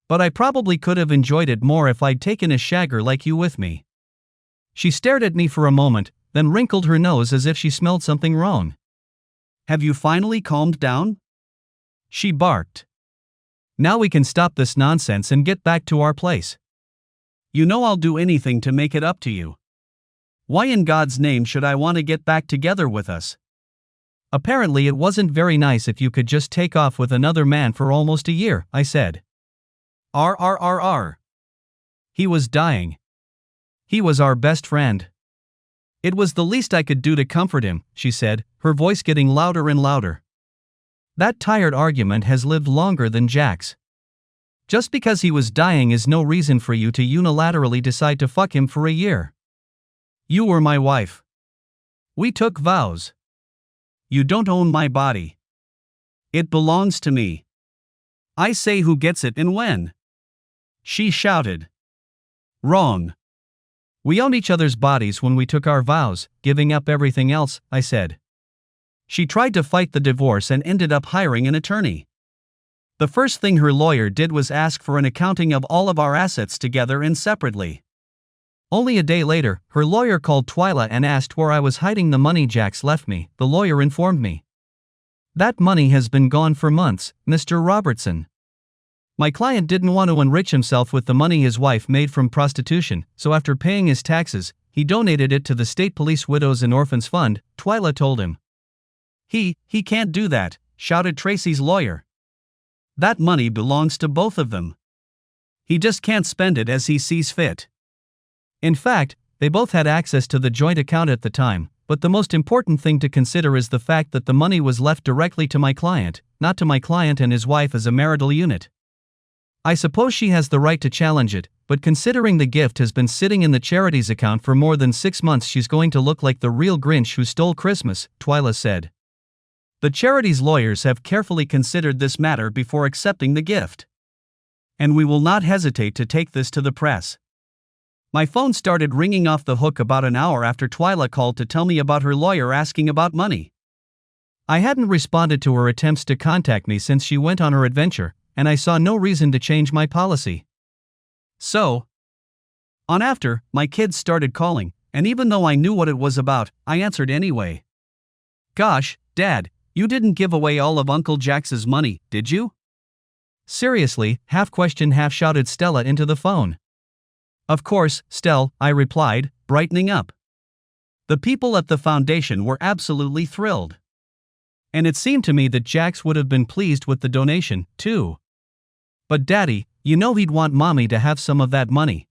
But I probably could have enjoyed it more if I'd taken a shagger like you with me. She stared at me for a moment, then wrinkled her nose as if she smelled something wrong. Have you finally calmed down? She barked. Now we can stop this nonsense and get back to our place. You know I'll do anything to make it up to you. Why in God's name should I want to get back together with us? Apparently it wasn't very nice if you could just take off with another man for almost a year, I said. R. He was dying. He was our best friend. It was the least I could do to comfort him, she said, her voice getting louder and louder. That tired argument has lived longer than Jack's. Just because he was dying is no reason for you to unilaterally decide to fuck him for a year. You were my wife. We took vows. You don't own my body. It belongs to me. I say who gets it and when. She shouted. Wrong. We owned each other's bodies when we took our vows, giving up everything else, I said. She tried to fight the divorce and ended up hiring an attorney. The first thing her lawyer did was ask for an accounting of all of our assets together and separately. Only a day later, her lawyer called Twyla and asked where I was hiding the money Jax left me, the lawyer informed me. That money has been gone for months, Mr. Robertson. My client didn't want to enrich himself with the money his wife made from prostitution, so after paying his taxes, he donated it to the State Police Widows and Orphans Fund, Twyla told him. He can't do that, shouted Tracy's lawyer. That money belongs to both of them. He just can't spend it as he sees fit. In fact, they both had access to the joint account at the time, but the most important thing to consider is the fact that the money was left directly to my client, not to my client and his wife as a marital unit. I suppose she has the right to challenge it, but considering the gift has been sitting in the charity's account for more than 6 months, she's going to look like the real Grinch who stole Christmas, Twyla said. The charity's lawyers have carefully considered this matter before accepting the gift. And we will not hesitate to take this to the press. My phone started ringing off the hook about an hour after Twyla called to tell me about her lawyer asking about money. I hadn't responded to her attempts to contact me since she went on her adventure, and I saw no reason to change my policy. So, on after, my kids started calling, and even though I knew what it was about, I answered anyway. Gosh, Dad, you didn't give away all of Uncle Jax's money, did you? Seriously, half questioned, half shouted Stella into the phone. Of course, Stell, I replied, brightening up. The people at the foundation were absolutely thrilled. And it seemed to me that Jax would have been pleased with the donation, too. But Daddy, you know he'd want Mommy to have some of that money.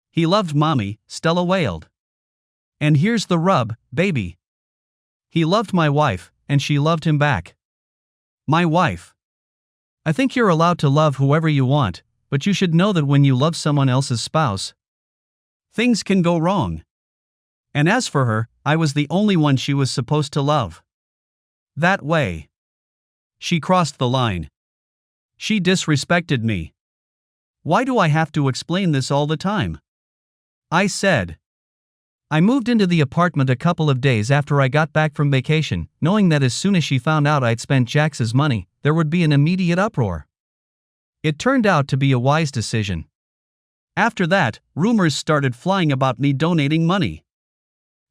He loved Mommy, Stella wailed. And here's the rub, baby. He loved my wife, and she loved him back. My wife. I think you're allowed to love whoever you want, but you should know that when you love someone else's spouse, things can go wrong. And as for her, I was the only one she was supposed to love. That way. She crossed the line. She disrespected me. Why do I have to explain this all the time? I said. I moved into the apartment a couple of days after I got back from vacation, knowing that as soon as she found out I'd spent Jax's money, there would be an immediate uproar. It turned out to be a wise decision. After that, rumors started flying about me donating money.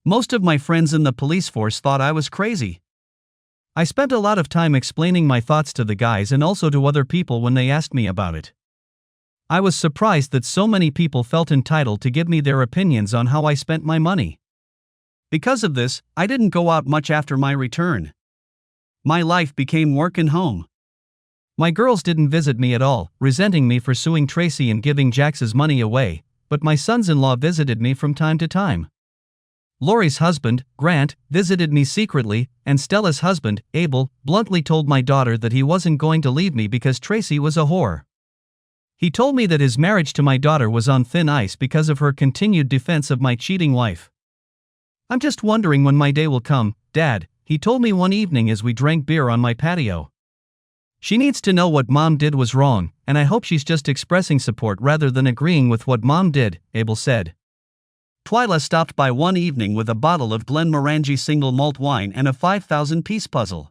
Most of my friends in the police force thought I was crazy. I spent a lot of time explaining my thoughts to the guys and also to other people when they asked me about it. I was surprised that so many people felt entitled to give me their opinions on how I spent my money. Because of this, I didn't go out much after my return. My life became work and home. My girls didn't visit me at all, resenting me for suing Tracy and giving Jax's money away, but my sons-in-law visited me from time to time. Lori's husband, Grant, visited me secretly, and Stella's husband, Abel, bluntly told my daughter that he wasn't going to leave me because Tracy was a whore. He told me that his marriage to my daughter was on thin ice because of her continued defense of my cheating wife. I'm just wondering when my day will come, Dad, he told me one evening as we drank beer on my patio. She needs to know what Mom did was wrong, and I hope she's just expressing support rather than agreeing with what Mom did, Abel said. Twyla stopped by one evening with a bottle of Glenmorangie single malt wine and a 5,000-piece puzzle.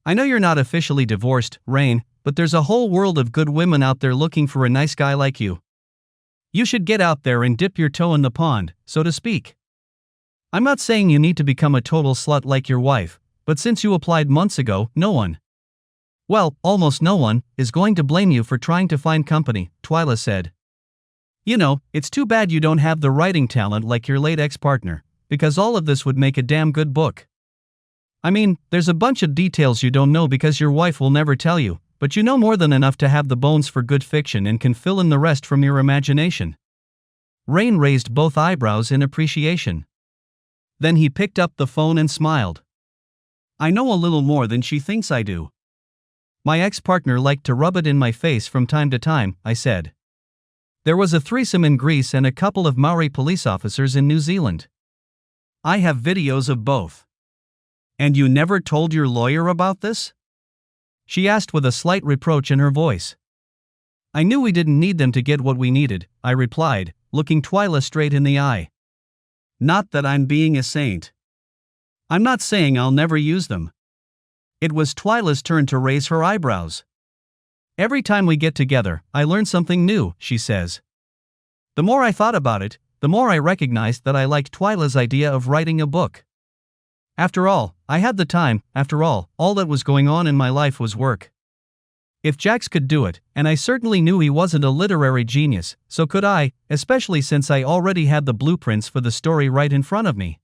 I know you're not officially divorced, Rain, but there's a whole world of good women out there looking for a nice guy like you. You should get out there and dip your toe in the pond, so to speak. I'm not saying you need to become a total slut like your wife, but since you applied months ago, no one, well, almost no one, is going to blame you for trying to find company, Twyla said. You know, it's too bad you don't have the writing talent like your late ex-partner, because all of this would make a damn good book. I mean, there's a bunch of details you don't know because your wife will never tell you, but you know more than enough to have the bones for good fiction and can fill in the rest from your imagination. Rain raised both eyebrows in appreciation. Then he picked up the phone and smiled. I know a little more than she thinks I do. My ex-partner liked to rub it in my face from time to time, I said. There was a threesome in Greece and a couple of Maori police officers in New Zealand. I have videos of both. And you never told your lawyer about this? She asked with a slight reproach in her voice. I knew we didn't need them to get what we needed, I replied, looking Twyla straight in the eye. Not that I'm being a saint. I'm not saying I'll never use them. It was Twyla's turn to raise her eyebrows. Every time we get together, I learn something new, she says. The more I thought about it, the more I recognized that I liked Twyla's idea of writing a book. After all, I had the time, after all that was going on in my life was work. If Jax could do it, and I certainly knew he wasn't a literary genius, so could I, especially since I already had the blueprints for the story right in front of me.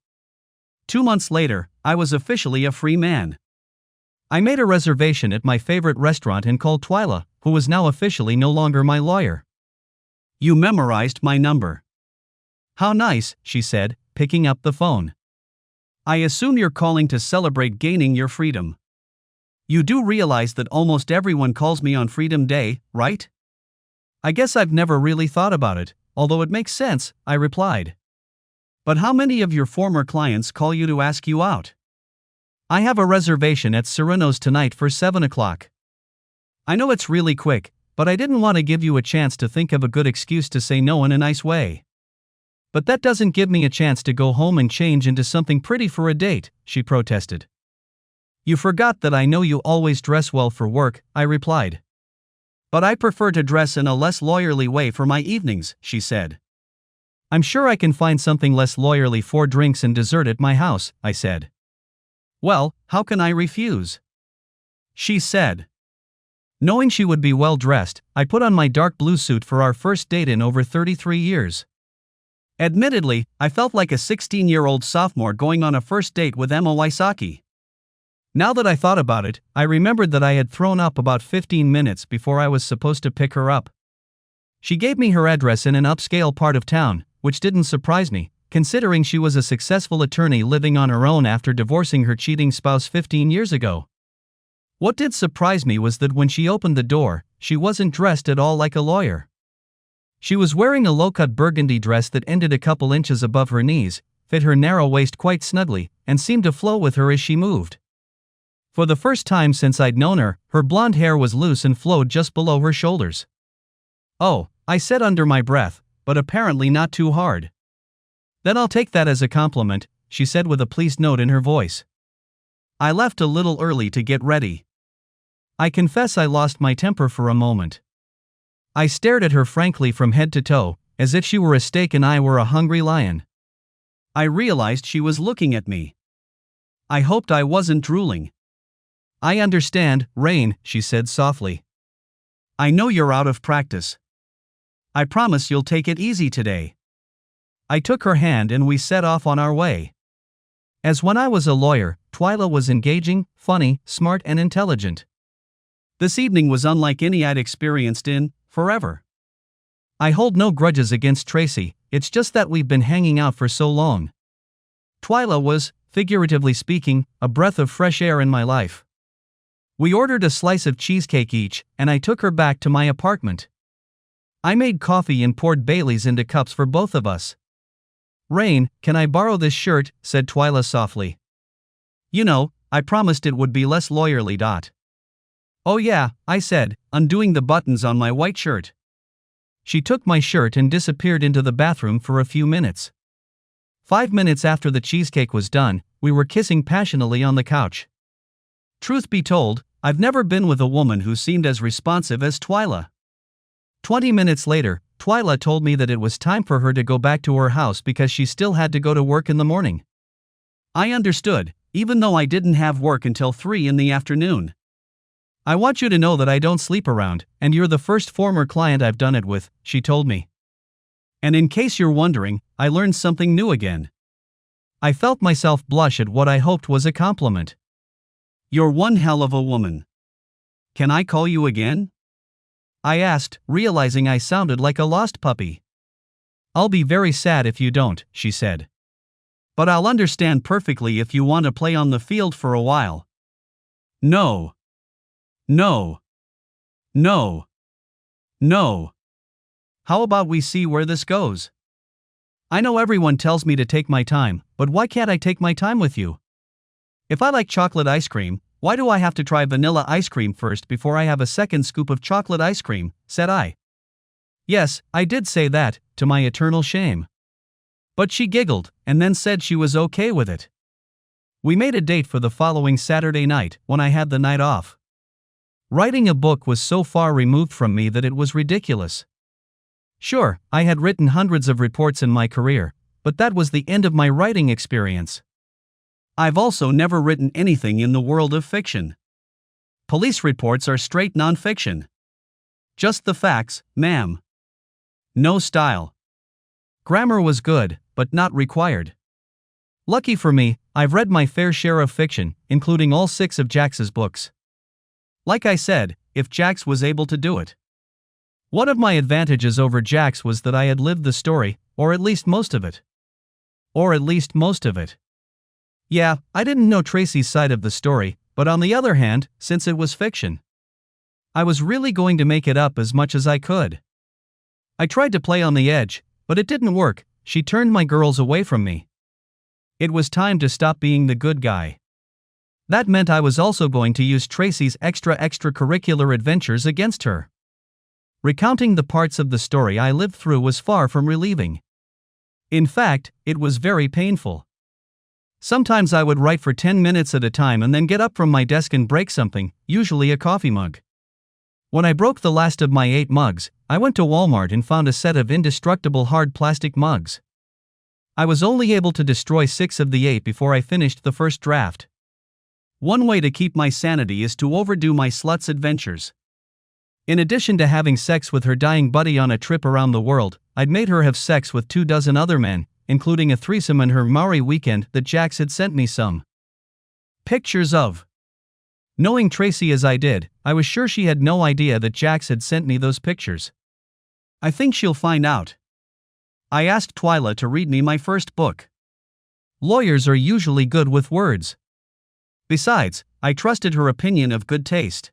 2 months later, I was officially a free man. I made a reservation at my favorite restaurant and called Twyla, who was now officially no longer my lawyer. You memorized my number. How nice, she said, picking up the phone. I assume you're calling to celebrate gaining your freedom. You do realize that almost everyone calls me on Freedom Day, right? I guess I've never really thought about it, although it makes sense, I replied. But how many of your former clients call you to ask you out? I have a reservation at Sereno's tonight for 7 o'clock. I know it's really quick, but I didn't want to give you a chance to think of a good excuse to say no in a nice way. But that doesn't give me a chance to go home and change into something pretty for a date, she protested. You forgot that I know you always dress well for work, I replied. But I prefer to dress in a less lawyerly way for my evenings, she said. I'm sure I can find something less lawyerly for drinks and dessert at my house, I said. Well, how can I refuse? She said. Knowing she would be well dressed, I put on my dark blue suit for our first date in over 33 years. Admittedly, I felt like a 16-year-old sophomore going on a first date with Emma Wysocki. Now that I thought about it, I remembered that I had thrown up about 15 minutes before I was supposed to pick her up. She gave me her address in an upscale part of town, which didn't surprise me, considering she was a successful attorney living on her own after divorcing her cheating spouse 15 years ago. What did surprise me was that when she opened the door, she wasn't dressed at all like a lawyer. She was wearing a low-cut burgundy dress that ended a couple inches above her knees, fit her narrow waist quite snugly, and seemed to flow with her as she moved. For the first time since I'd known her, her blonde hair was loose and flowed just below her shoulders. Oh, I said under my breath, but apparently not too hard. Then I'll take that as a compliment, she said with a pleased note in her voice. I left a little early to get ready. I confess I lost my temper for a moment. I stared at her frankly from head to toe, as if she were a steak and I were a hungry lion. I realized she was looking at me. I hoped I wasn't drooling. I understand, Rain, she said softly. I know you're out of practice. I promise you'll take it easy today. I took her hand and we set off on our way. As when I was a lawyer, Twyla was engaging, funny, smart and intelligent. This evening was unlike any I'd experienced in forever. I hold no grudges against Tracy, it's just that we've been hanging out for so long. Twyla was, figuratively speaking, a breath of fresh air in my life. We ordered a slice of cheesecake each, and I took her back to my apartment. I made coffee and poured Baileys into cups for both of us. Rain, can I borrow this shirt? Said Twyla softly. You know, I promised it would be less lawyerly. Oh yeah, I said, undoing the buttons on my white shirt. She took my shirt and disappeared into the bathroom for a few minutes. 5 minutes after the cheesecake was done, we were kissing passionately on the couch. Truth be told, I've never been with a woman who seemed as responsive as Twyla. 20 minutes later, Twyla told me that it was time for her to go back to her house because she still had to go to work in the morning. I understood, even though I didn't have work until 3 in the afternoon. I want you to know that I don't sleep around, and you're the first former client I've done it with, she told me. And in case you're wondering, I learned something new again. I felt myself blush at what I hoped was a compliment. You're one hell of a woman. Can I call you again? I asked, realizing I sounded like a lost puppy. I'll be very sad if you don't, she said. But I'll understand perfectly if you want to play on the field for a while. No. No. No. No. How about we see where this goes? I know everyone tells me to take my time, but why can't I take my time with you? If I like chocolate ice cream, why do I have to try vanilla ice cream first before I have a second scoop of chocolate ice cream, said I. Yes, I did say that, to my eternal shame. But she giggled, and then said she was okay with it. We made a date for the following Saturday night, when I had the night off. Writing a book was so far removed from me that it was ridiculous. Sure, I had written hundreds of reports in my career, but that was the end of my writing experience. I've also never written anything in the world of fiction. Police reports are straight nonfiction. Just the facts, ma'am. No style. Grammar was good, but not required. Lucky for me, I've read my fair share of fiction, including all 6 of Jax's books. Like I said, if Jax was able to do it. One of my advantages over Jax was that I had lived the story, or at least most of it. Yeah, I didn't know Tracy's side of the story, but on the other hand, since it was fiction, I was really going to make it up as much as I could. I tried to play on the edge, but it didn't work. She turned my girls away from me. It was time to stop being the good guy. That meant I was also going to use Tracy's extracurricular adventures against her. Recounting the parts of the story I lived through was far from relieving. In fact, it was very painful. Sometimes I would write for 10 minutes at a time and then get up from my desk and break something, usually a coffee mug. When I broke the last of my 8 mugs, I went to Walmart and found a set of indestructible hard plastic mugs. I was only able to destroy 6 of the 8 before I finished the first draft. One way to keep my sanity is to overdo my slut's adventures. In addition to having sex with her dying buddy on a trip around the world, I'd made her have sex with 24 other men, including a threesome in her Maui weekend that Jax had sent me some pictures of. Knowing Tracy as I did, I was sure she had no idea that Jax had sent me those pictures. I think she'll find out. I asked Twyla to read me my first book. Lawyers are usually good with words. Besides, I trusted her opinion of good taste.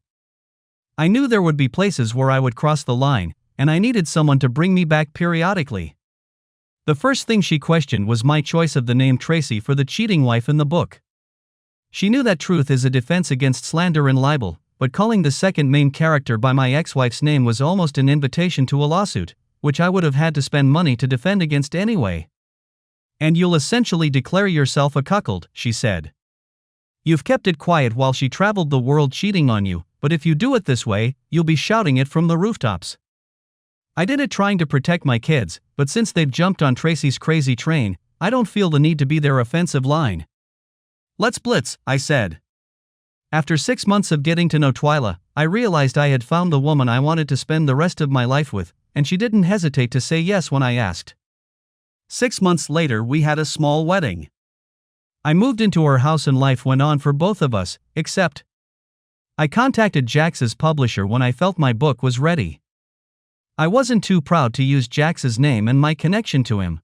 I knew there would be places where I would cross the line, and I needed someone to bring me back periodically. The first thing she questioned was my choice of the name Tracy for the cheating wife in the book. She knew that truth is a defense against slander and libel, but calling the second main character by my ex-wife's name was almost an invitation to a lawsuit, which I would have had to spend money to defend against anyway. And you'll essentially declare yourself a cuckold, she said. You've kept it quiet while she traveled the world cheating on you, but if you do it this way, you'll be shouting it from the rooftops. I did it trying to protect my kids, but since they've jumped on Tracy's crazy train, I don't feel the need to be their offensive line. Let's blitz, I said. After 6 months of getting to know Twyla, I realized I had found the woman I wanted to spend the rest of my life with, and she didn't hesitate to say yes when I asked. 6 months later, we had a small wedding. I moved into her house and life went on for both of us, except I contacted Jax's publisher when I felt my book was ready. I wasn't too proud to use Jax's name and my connection to him.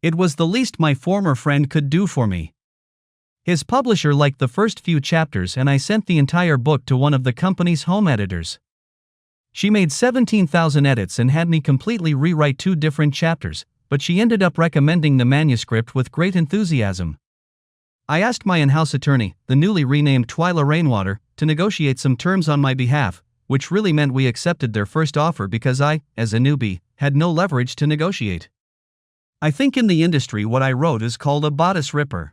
It was the least my former friend could do for me. His publisher liked the first few chapters and I sent the entire book to one of the company's home editors. She made 17,000 edits and had me completely rewrite 2 different chapters, but she ended up recommending the manuscript with great enthusiasm. I asked my in-house attorney, the newly renamed Twyla Rainwater, to negotiate some terms on my behalf, which really meant we accepted their first offer because I, as a newbie, had no leverage to negotiate. I think in the industry what I wrote is called a bodice ripper.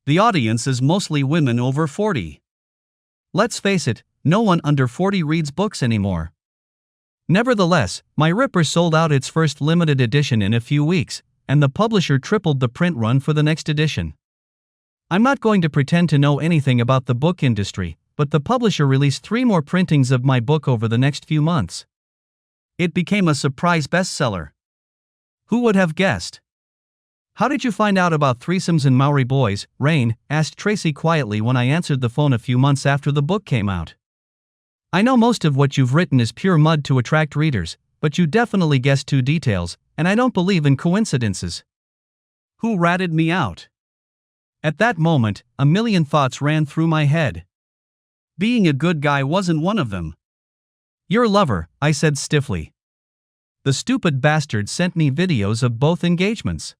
The audience is mostly women over 40. Let's face it, no one under 40 reads books anymore. Nevertheless, my ripper sold out its first limited edition in a few weeks, and the publisher tripled the print run for the next edition. I'm not going to pretend to know anything about the book industry, but the publisher released 3 more printings of my book over the next few months. It became a surprise bestseller. Who would have guessed? How did you find out about threesomes and Maori boys, Rain? Asked Tracy quietly when I answered the phone a few months after the book came out. I know most of what you've written is pure mud to attract readers, but you definitely guessed 2 details, and I don't believe in coincidences. Who ratted me out? At that moment, a million thoughts ran through my head. Being a good guy wasn't one of them. Your lover, I said stiffly. The stupid bastard sent me videos of both engagements.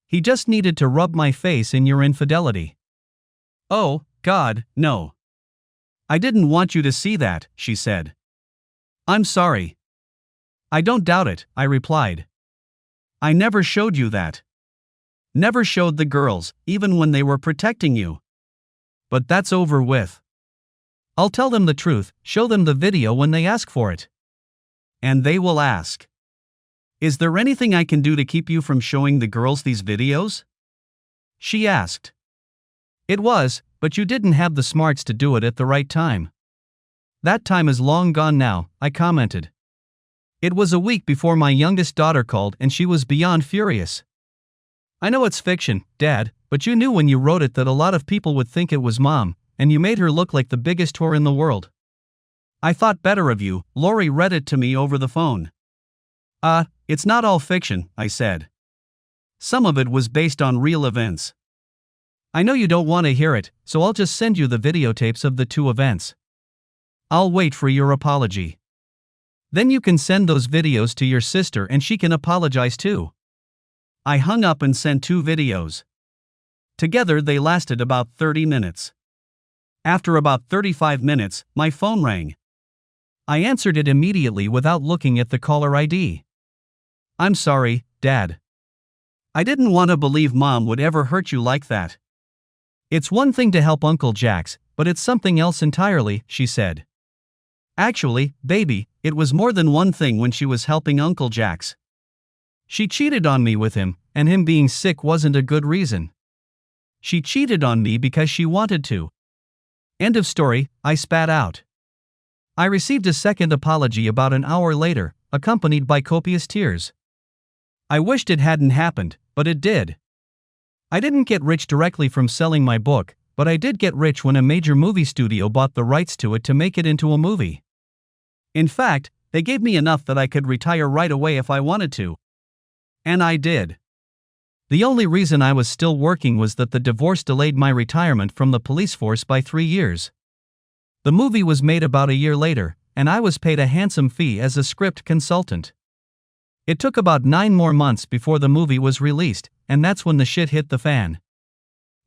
He just needed to rub my face in your infidelity. Oh, God, no. I didn't want you to see that, she said. I'm sorry. I don't doubt it, I replied. I never showed you that. Never showed the girls, even when they were protecting you. But that's over with. I'll tell them the truth, show them the video when they ask for it. And they will ask. Is there anything I can do to keep you from showing the girls these videos? She asked. It was, but you didn't have the smarts to do it at the right time. That time is long gone now, I commented. It was a week before my youngest daughter called and she was beyond furious. I know it's fiction, Dad, but you knew when you wrote it that a lot of people would think it was Mom, and you made her look like the biggest whore in the world. I thought better of you, Lori read it to me over the phone. It's not all fiction, I said. Some of it was based on real events. I know you don't want to hear it, so I'll just send you the videotapes of the 2 events. I'll wait for your apology. Then you can send those videos to your sister and she can apologize too. I hung up and sent 2 videos. Together they lasted about 30 minutes. After about 35 minutes, my phone rang. I answered it immediately without looking at the caller ID. I'm sorry, Dad. I didn't want to believe Mom would ever hurt you like that. It's one thing to help Uncle Jax, but it's something else entirely, she said. Actually, baby, it was more than one thing when she was helping Uncle Jax. She cheated on me with him, and him being sick wasn't a good reason. She cheated on me because she wanted to. End of story, I spat out. I received a second apology about an hour later, accompanied by copious tears. I wished it hadn't happened, but it did. I didn't get rich directly from selling my book, but I did get rich when a major movie studio bought the rights to it to make it into a movie. In fact, they gave me enough that I could retire right away if I wanted to. And I did. The only reason I was still working was that the divorce delayed my retirement from the police force by 3 years. The movie was made about a year later, and I was paid a handsome fee as a script consultant. It took about 9 more months before the movie was released, and that's when the shit hit the fan.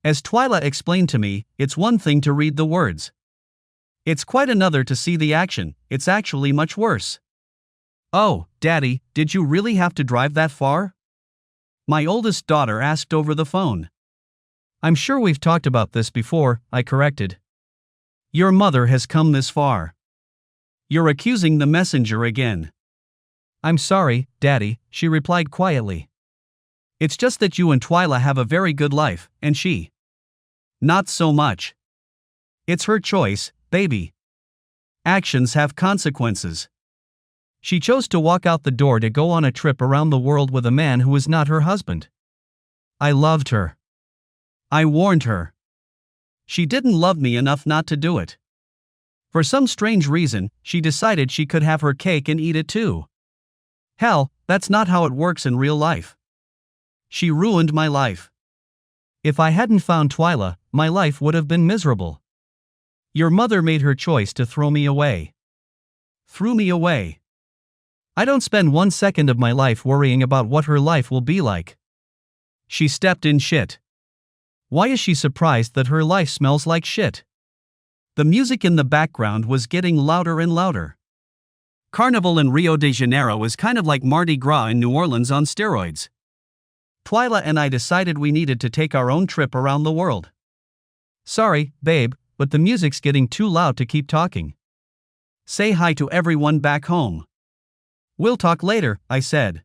As Twyla explained to me, it's one thing to read the words. It's quite another to see the action. It's actually much worse. Oh, Daddy, did you really have to drive that far? My oldest daughter asked over the phone. I'm sure we've talked about this before, I corrected. Your mother has come this far. You're accusing the messenger again. I'm sorry, Daddy, she replied quietly. It's just that you and Twyla have a very good life, and she. Not so much. It's her choice, baby. Actions have consequences. She chose to walk out the door to go on a trip around the world with a man who is not her husband. I loved her. I warned her. She didn't love me enough not to do it. For some strange reason, she decided she could have her cake and eat it too. Hell, that's not how it works in real life. She ruined my life. If I hadn't found Twyla, my life would have been miserable. Your mother made her choice to throw me away. Threw me away. I don't spend 1 second of my life worrying about what her life will be like. She stepped in shit. Why is she surprised that her life smells like shit? The music in the background was getting louder and louder. Carnival in Rio de Janeiro is kind of like Mardi Gras in New Orleans on steroids. Twyla and I decided we needed to take our own trip around the world. Sorry, babe, but the music's getting too loud to keep talking. Say hi to everyone back home. We'll talk later, I said.